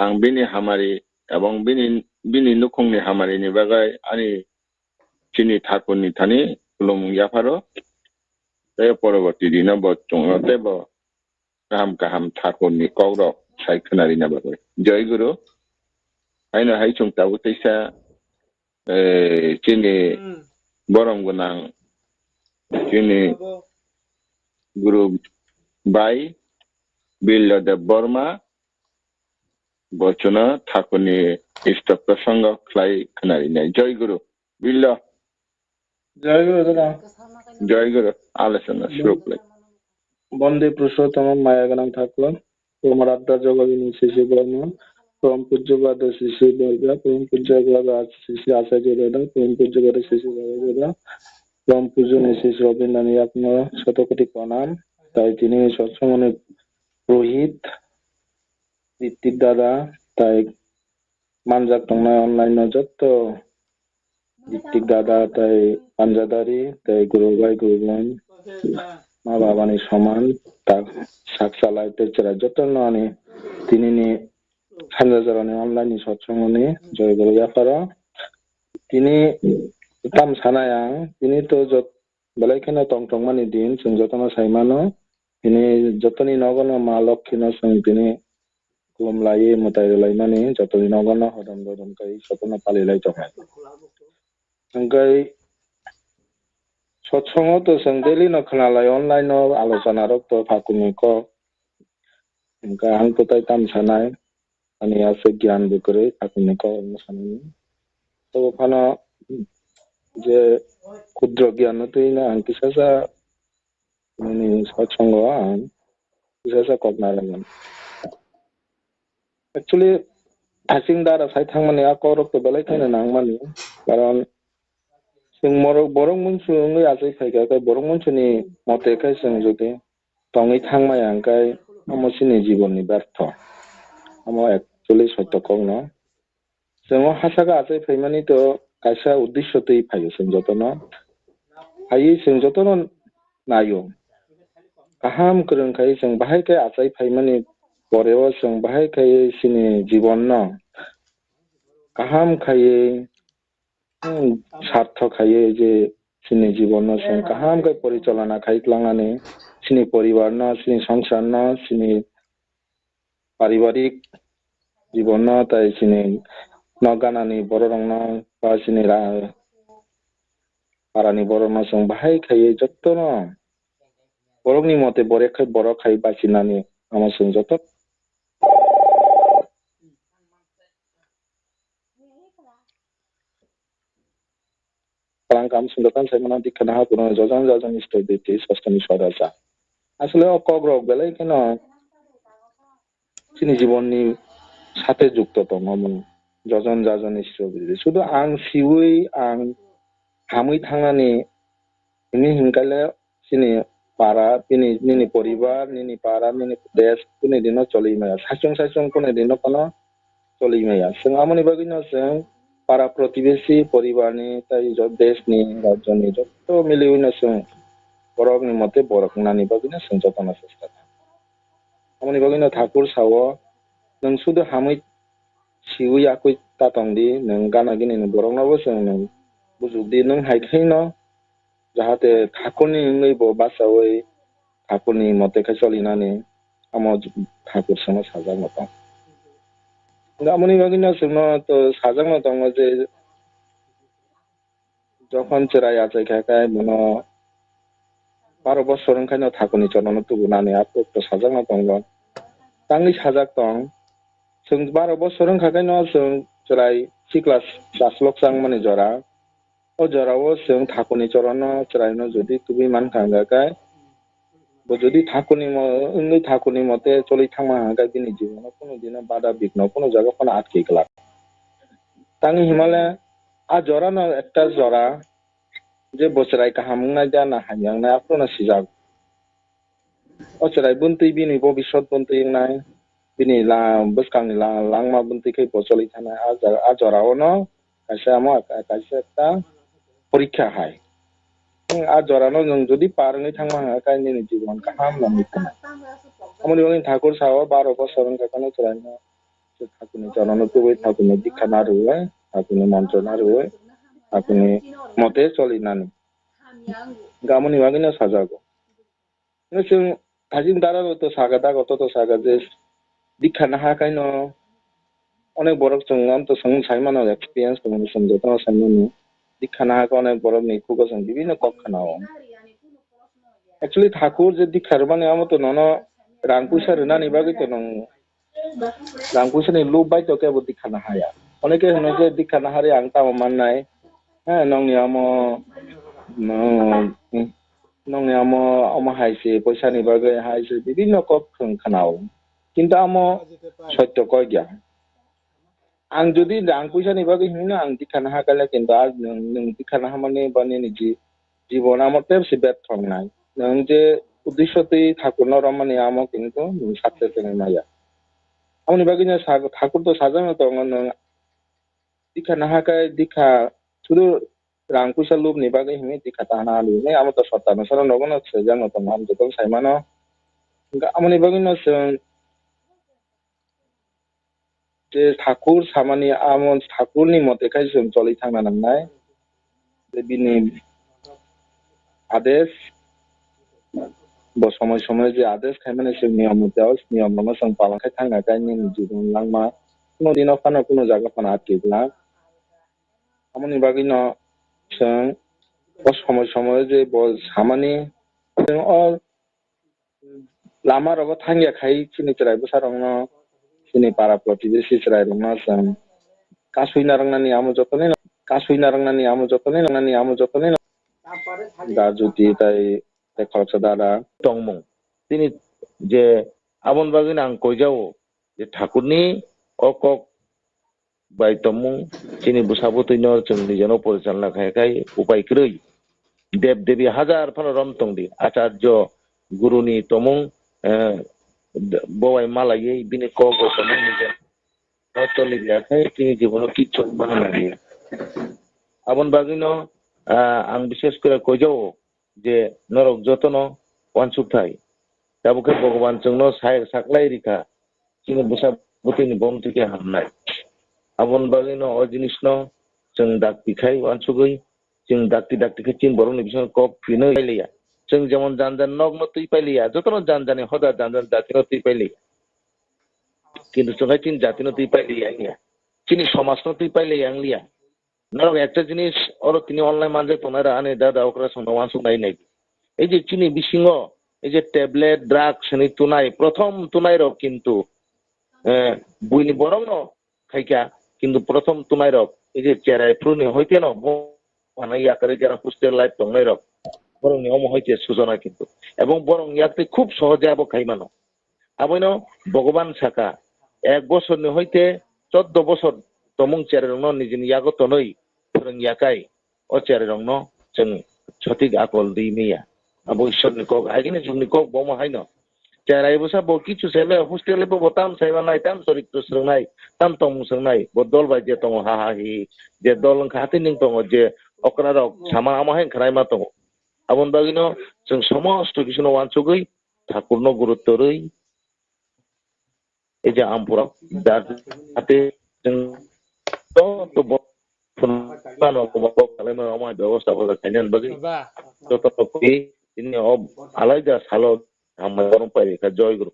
ang bini hamari abang bini Nukhung ni hamari ni bagai ani chini THAKUR ni thani belum yaparo. Saya পরবর্তী দিনা bocong tebo kaham THAKUR ni kauro sai kenari na bagai. Jai Guru. Aina hai chung tahu tisa chini borong gunang chini Guru Bai Deepak Debbarma bocona THAKUR ni istop prasanga khlai khanari nai Jai Guru Billo Jai Guru daga Jai Guru alasana shruklai Bande Purushottam Maya Ganam THAKUR তোমার আড্ডা জগবিনী শিশু ব্রহ্ম পরম পূজ্যপাদ শিশু বর্গা পরম পূজ্যপাদ শিশু আচার্য দাদা পরম পূজ্যপাদ শিশু দাদা পরম পূজনীয় শিশু অভিনন্দনী আপনার শতকোটি প্রণাম তাই তিনি সৎসমনের পুরোহিত ঋত্বিক দাদা তাই মানজাক টংনায় অনলাইন যত ঋত্বিক দাদা তাই পাঞ্জাদারি তাই গুরুভাই গুরুবান babani soman tak saksalai tercerai jotonani tinini sanjajarani online satsangani joygolo yapara tini tam sanayang tini to jot belaikena tongtongmani din sing jotono saimano tini jotoni nogono ma lokkino sing tini 𝔻𝕬𝕤𝕤𝕤 mutairlaimani jotoni nogono hodon dodon kai jotono palilai tongai angkai satsango to sing daily no khnalai online no alochona rok to thakuni ko angkai ang to tai tam sanai ani ase gyan bukre thakuni ko sanani to phano je ক্ষুদ্র জ্ঞান তুইনা ang kisasa ini satsango ang kisasa koknarangan actually thasing dara sai thangmani akorok to belai kaina nangmani karon sing borong munchu ngai asai phaiga kai borong munchu ni mote kai sing jodi tongai thangmai angkai amo sini jibonni ব্যর্থ amo actually সত্য kongno singo hasaga asai phaimani to kaisa uddishyo tui phaiyo sing jotono hayi sing jotono nayo kaham kwrung kai sing bahai kai asai phaimani poreo sing bahai kai sini jibonno kaham khai স্বার্থ খাইয়ে যে sini jibonno sing kaham kai porichalona khaitlanani sini poribar no sini সংসার no sini paribarik jibonno tai sini noganani bororong no ba sini parani borok no sing bahai khaiye jottono borokni mote borok khai basinani amo sing joto Perangkam singgotan saya menanti kena puno jajan istoditi sastani swaraja. Asle kogrok belai kena sini jibonni সাথে যুক্ত তমন jajan istoditi. Sudah ang siwi ang hamui thangani ini hingkale sini para nini poribar nini para nini des kuni dino cholimaya. Sachong kuni dino kono cholimaya. Sing amoni bagino sing para প্রতিবেশী পরিবারনি তাই দেশনি রাজ্যনি যত মিলিউইনা song বরকনি মতে বরকনানি বাগিনা song যতনা চেষ্টা আমনি বাগিনা ঠাকুর সাwo নং সুদু হামই সিউই আকুই তাতংদি নং গানাগিনি বরকনাবো song নং বুজুদি নং হাইখাইনো যাহাতে ঠাকুরনি ইংই ব বাসাওই ঠাকুরনি মতে খাই চলিনানি আমো ঠাকুর সং সাজা মত amoni bagina singno to sajang no tongo je যখন চেরাই আছে খাই মনো 12 বছর খাইনো থাকুনি চরণ তুগুনানি আপু তো সাজাং না তংগ তাংনি সাজাক তং जों 12 বছর খাইনো जों চেরাই সি ক্লাস 10 লক্ষাং মানে জরা ও জরাও जों থাকুনি চরণ চেরাইনো যদি তুমি মান খাঙ্গাকাই যদি থাকুনি মতে চলি থামা হাঙ্গাই দিনি জীবন কোনো দিন বাধা বিঘ্ন কোনো জায়গা কোনো আটকে গেল তাঙ্গি হিমালয় আ জরা না একটা জরা যে বছরাই কাহামুংনা জানা হাইয়াংনা আপনারা সিজাগ অচরাই বুনতই বিনি ভবিষ্যৎ বুনতই নাই বিনি বসকাংনি লাংমা বুনতই খাই বচলি থানা আ জরাও ন কাইসা আমো কাইসা একটা পরীক্ষা হয় আর জরানো যদি পারনি থাংমা কাইনি জীবন কাহাম লামিতা আমনি বাগিন ঠাকুর সাও 12 বছর কাকানো চরাইনা ঠাকুরনি চরণ তুই ঠাকুরনি দীক্ষা না রুয়ে ঠাকুরনি মন্ত্র না রুয়ে ঠাকুরনি মতে চলিনানি গামনি বাগিনা সাজাগো जों হাজিন দ্বারা তো সাগাদা কত তো সাগা যে দীক্ষা না হাকাইনো অনেক বড় চংগাম তো সং সাইমানো এক্সপেরিয়েন্স তো মনে সমঝোতা সাইমানো দীক্ষা না হাকা অনেক বড় নিখুগো সং বিভিন্ন কক্ষনাও एक्चुअली ठाकुर जे दीक्षार माने आमो तो ननो रांकुसा रनानि बागै तो नों रांकुसानि लुबाय तो केबो दीक्षा ना हाया अनेके होनो जे दीक्षा ना हारि आं ताव माननाय नंनि आमो हाइसे पैसानि बागै हाइसे বিভিন্ন কক্ষন খানাও কিন্তু आमो सत्य कय गया आं जुदि रां पैसानि बागै हिनो आं दीक्षा ना हागाले কিন্তু आं नों दीक्षा ना हामाने बानि निजि জীবন আমার তেমসি ব্যর্থ নাই নং যে উদ্দেশ্যতেই ঠাকুর নরমানি আমো কিন্তু সাকসেস নাইয়া আমনি বাগিনা ঠাকুর তো সাজানো তো নং দীক্ষা না হাকায় দীক্ষা শুধু rangkusa lup ni bagai himi ti kata hana alu ni amo to satana sara nogono sejang to mam to saimano enggak amo ni bagai no যে ঠাকুর সামানি আমন ঠাকুরনি মতে খাই जों চলি থানা নামনাय যে বিনি আদেশ সময় সময় যে আদেশ খাইমানে जों নিয়ম মতে নিয়ম মতে जों পালন খাই থানা গাইনি জীবন লাংমা কোনো দিন ফানা কোনো জায়গা ফানা আটকেলা আমনি বাগিনো जों সময় সময় যে সামানি जों অল লামা রব থাঙ্গিয়া খাই চিনি চরাইবো সারংনো sini para pelatihan si serai rumah sang kasui narangnani amo jotone da Jyoti tai khorsa dara tongmung tini je amon bagin ang koijao je ঠাকুরনি okok bai tomung sini busabo tino जों निजेनो परिचालना खाय उपाय krei देव देवी हाजार fun रम तंगdi आचार्य गुरुनि tomung বওয়াই মালাইয়ে বিনি কগ tomung nije নতলি লেখায় তিনি জীবন কিচ্ছু মানে লাগে আমন বাগিনো আং বিশেষ করে কইজাও যে নরক যতন ওয়ানসুথাই দাবুকে ভগবান जोंनो সাকলাই রিখা চিনি বুসা বুতিনি বম থেকে হামনাই আমন বাগিনো অ জিনিসনো जों ডাক পিখাই ওয়ানসুগই जों ডাকটি চিন বরংনি বিষয় কপ ফিনো পাইলিয়া जों যেমন জানজান নগ্ন তুই পাইলিয়া যতন জানজানে হদা জানজান জাতিনো তুই পাইলিয়া কিন্তু চোখাই চিন জাতিনো তুই পাইলিয়া নিয়া চিনি সমাজনো তুই পাইলিয়া আংলিয়া নরক একটা জিনিস ওর তিনি অনলাইন মানজে তোনারা আনে দাদা ওকরা সঙ্গে ওয়ানসুক নাই নাই এই যে চিনি বিসিংহ এই যে ট্যাবলেট ড্রাগ সেনি তুনাই প্রথম তুনাই রক কিন্তু বুইনি বরং ন খাইকা কিন্তু প্রথম তুনাই রক এই যে চেরাই ফ্রুনি হইতে ন বানাই আকারে যারা পুষ্টের লাইফ তংনাই রক বরং নিয়ম হইতে সুজনা কিন্তু এবং বরং ইয়াতে খুব সহজে আবো খাইমানো আবইন ভগবান সাকা 1 বছর হইতে 14 বছর তমুং চেরে রং নিজেনি ইয়াগত নই ফরং ইয়াকাই ও চেরে রং जों সঠিক আকল দিমিয়া আবো ঈশ্বরনি কক আইগিনি जोंनि কক বম হাইনো চেরাই বসা ব কিছু সেলে হোস্টেলে ব বতাম সাইবানাই তাম চরিত্র স্রংনাই তাম তমুং স্রংনাই বদল বাই যে তং হা হা হি যে দল খাতে নিং তং যে অকরা রক সামা আমাহেন খারাইমা তং আমন বাগিনো जों সমস্ত কিছু ওয়ানসুগই ঠাকুরনো গুরুত্ব রই এই যে আমপুরা যাতে जों তো ফোনানো কো কালেমা আমায় ব্যবস্থা করে খাইনান বাগি যত কপি তিনি আলাদা সালো আমরা গরম পাই কা জয়গুরু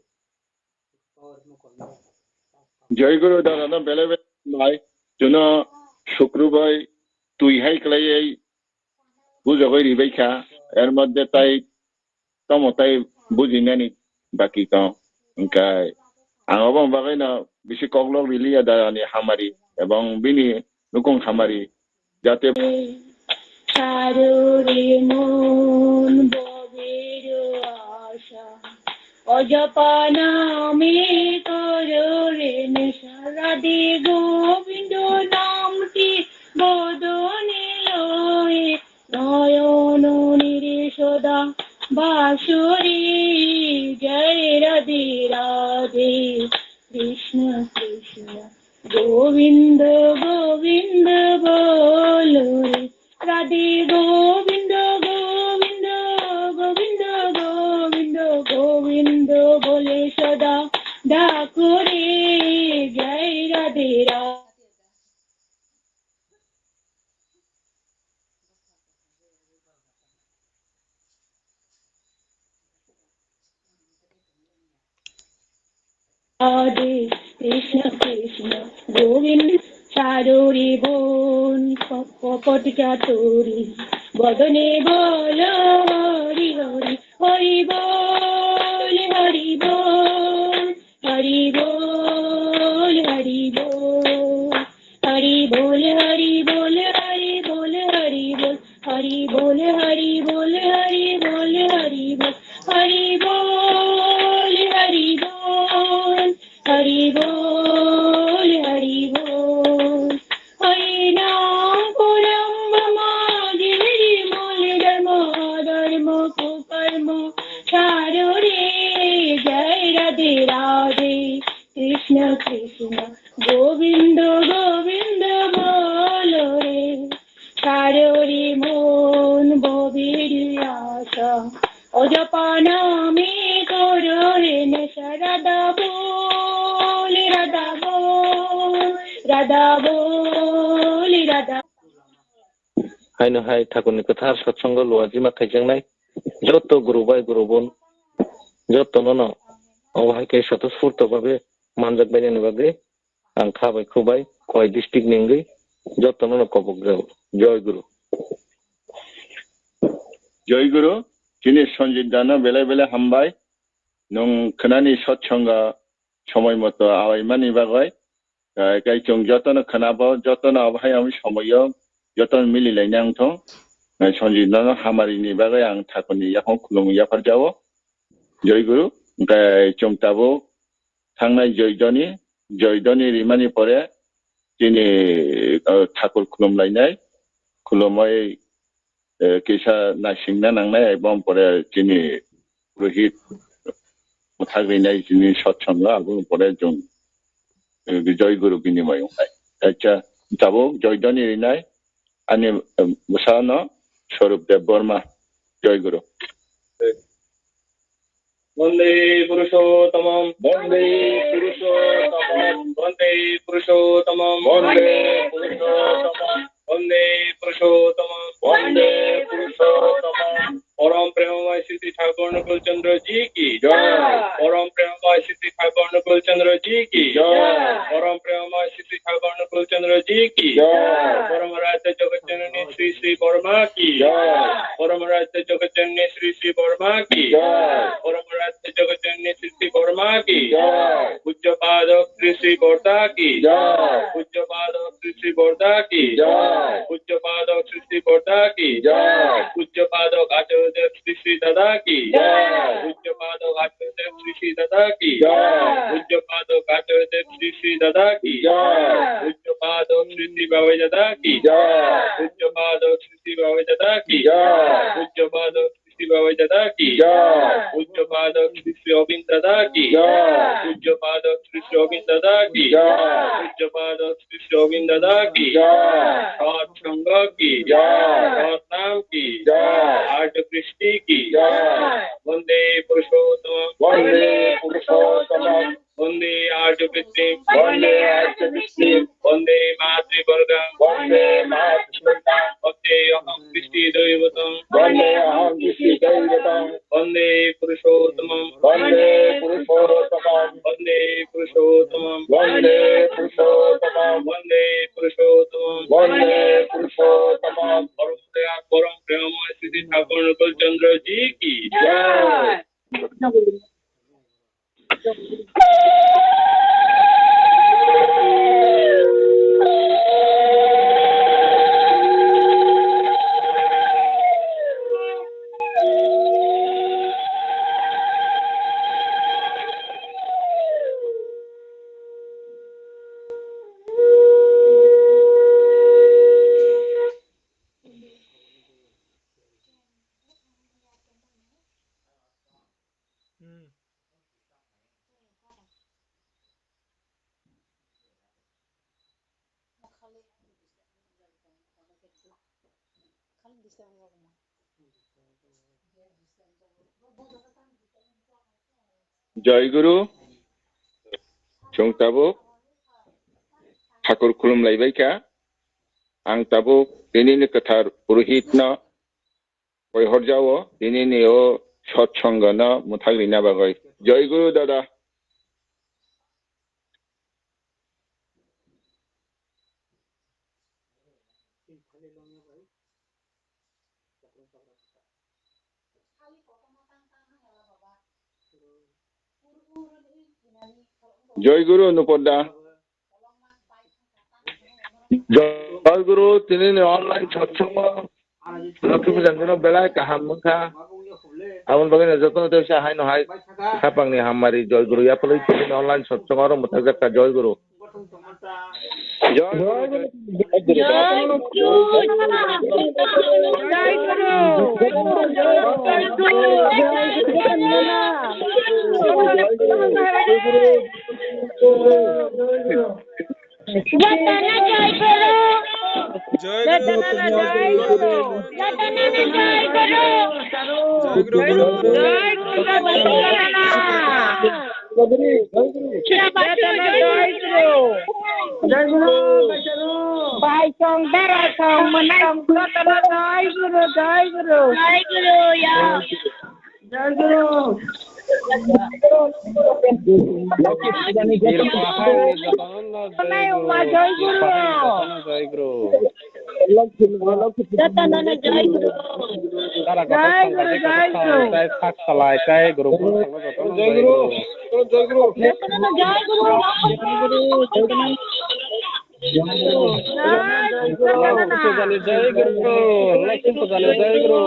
দাদা বেলে বেলে ভাই জন্য শুক্রবার তুই হাই ক্লাই বুঝো কই রিবাইখা এর মধ্যে তাই তমতাই বুঝিনানি বাকি কাও ওংকাই আঙাবো বাগাই না বেশি কগলক লিলিয়া দানি হামারি এবং বিনি নুকুং হামারি যাতে চারুরে মন ববের আশা অজপানামে কররে নেশা রাধে গোবিন্দ নামটি বদনে লয়ে নয়ন নিরেশদা বাঁশুরি জয় রাধে রাধে কৃষ্ণ কৃষ্ণ গোবিন্দ গোবিন্দ বলো রে রাধে গোবিন্দ গোবিন্দ গোবিন্দ গোবিন্দ গোবিন্দ বলে সদা ডাকো রে জয় রাধে রাধে কৃষ্ণ কৃষ্ণ গোবিন্দ চারুরি বোন কপট চাতুরি বদনে বল হরি হরি হরি বল হরি বল হরি বল হরি বল হরি বল হরি বল হরি বল হরি বল হরি বল হরি বল হরি বল হরি বল হরি বল হরি বল হরি বল হরি বল হরি নাম পরম মাগিরি মূল ধর্ম ধর্ম কুকর্ম চারু রে জয় রাধে রাধে কৃষ্ণ কৃষ্ণ গোবিন্দ গোবিন্দ বলো রে চারু রে हाय ठाकुरनि खोथा सत्संग लुआजिमा थाइजेंनाय जत गुरु बाय गुरु बन जत न अहायके स्वतःस्फूर्त भावे मानजाक बायनायनि बागै आं खाबाय खुबाय कय डिस्ट्रिक्ट निंगै जत न कबक जाव जय गुरु दिनै सन्जित दानो बेले बेले हामबाय नों खोनानि सत्संग समय मतो आवायमानि बागै गायचों जतन खोनाबो जतन अबहाय आं समयो जतन मिलिलायनो आंथ' सन्जित दानो हामारिनि बागै आं ठाकुरनि याखौ खुलुमो याफार जावो जय गुरु गायचों ताबो थांनाय जयदनि रिमानि परे दिनै ठाकुर खुलुमलायनाय खुलुमै किसा नासिंना नांनाय एवं परे दिनै पुरोहित थागैनाय दिनै सत्संग आगु परे जों जय गुरु बिनिमय अच्छा ताबो जयदनि रिनाय आनि मुसानो स्वरूप देवबर्मा जय गुरु वंदे पुरुषोत्तमं वंदे पुरुषोत्तमं वंदे पुरुषोत्तमं वंदे पुरुषोत्तमं वंदे पुरुषोत्तमं वंदे पुरुषोत्तमं परम प्रेममय श्री ठाकुर अनुकूल चंद्र जी की जय परम प्रेममय श्री ठाकुर अनुकूल चंद्र जी की जय परम प्रेममय श्री ठाकुर अनुकूल चंद्र जी की जय परम राज्य जगत जननी श्री श्री वर्मा की जय परम राज्य जगत जननी श्री श्री वर्मा की जय परम राज्य जगत जननी श्री श्री वर्मा की जय पूज्य पाद श्री श्री बोरदा की जय पूज्य पाद श्री श्री बोरदा की जय पूज्य पाद श्री श्री बोरदा की जय पूज्य पाद आचार्य श्री श्री दादा की जय पूज्य पाद आचार्य श्री श्री दादा की जय पूज्य पाद आचार्य श्री श्री दादा की जय पूज्य पाद श्री श्री बाबा दादा की जय पूज्य पाद श्री श्री बाबा दादा की जय पूज्य पाद श्री बाबा दादा की जय पूज्य पाद श्री श्री अरविंद दादा की जय पूज्य पाद श्री श्री अरविंद दादा की जय पूज्य पाद श्री श्री अरविंद दादा की जय सत्संग की जय सतनाम की जय आर्य कृष्टि की जय वंदे पुरुषोत्तम वंदे पुरुषोत्तम वंदे आर्य कृष्टि वंदे आर्य कृष्टि वंदे मातृवर्गं वंदे मातृवर्गं वंदे अहं कृष्टि दैवतं वंदे अहं कृष्टि दैवतं वंदे पुरुषोत्तमं वंदे पुरुषोत्तमं वंदे पुरुषोत्तमं वंदे पुरुषोत्तमं वंदे पुरुषोत्तमं वंदे पुरुषोत्तमं परम प्रेममय श्री ठाकुर अनुकूल चंद्र जी की जय जय गुरु जों ताबो ठाकुर खुलुमलायबाय का आं ताबो दिनैनि गोथार पुरोहितनो कयहर जावो दिनैनि सत्संगनो मुथाग्रिना बागै जय गुरु दादा जय गुरु नुपदा जय गुरु दिनैनि ऑनलाइन सत्संग लक्ष्मी पूजा बेला गाहाम मुखा आबन बागै जतन देवसा हाय नहाय खापांनि हामारि जय गुरु या पलै दिनैनि ऑनलाइन सत्संग आरो मुथागजाका जय गुरु जय गुरु জয় গুরু বাইচারু বাই সং দারা সং মনাই রতন জয় গুরু জয় গুরু জয় গুরু ইয়া জয় গুরু মনাই উমা জয় গুরু জয় গুরু রতন জয় গুরু জয় গুরু জয় গুরু থাক চালায় তাই গুরু জয় গুরু জয় গুরু রতন জয় গুরু জয় গুরু লক্ষ্মী পূজালে জয় গুরু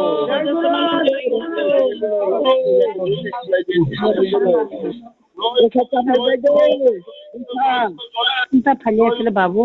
চিন্তা ফালি আছিলে বাবু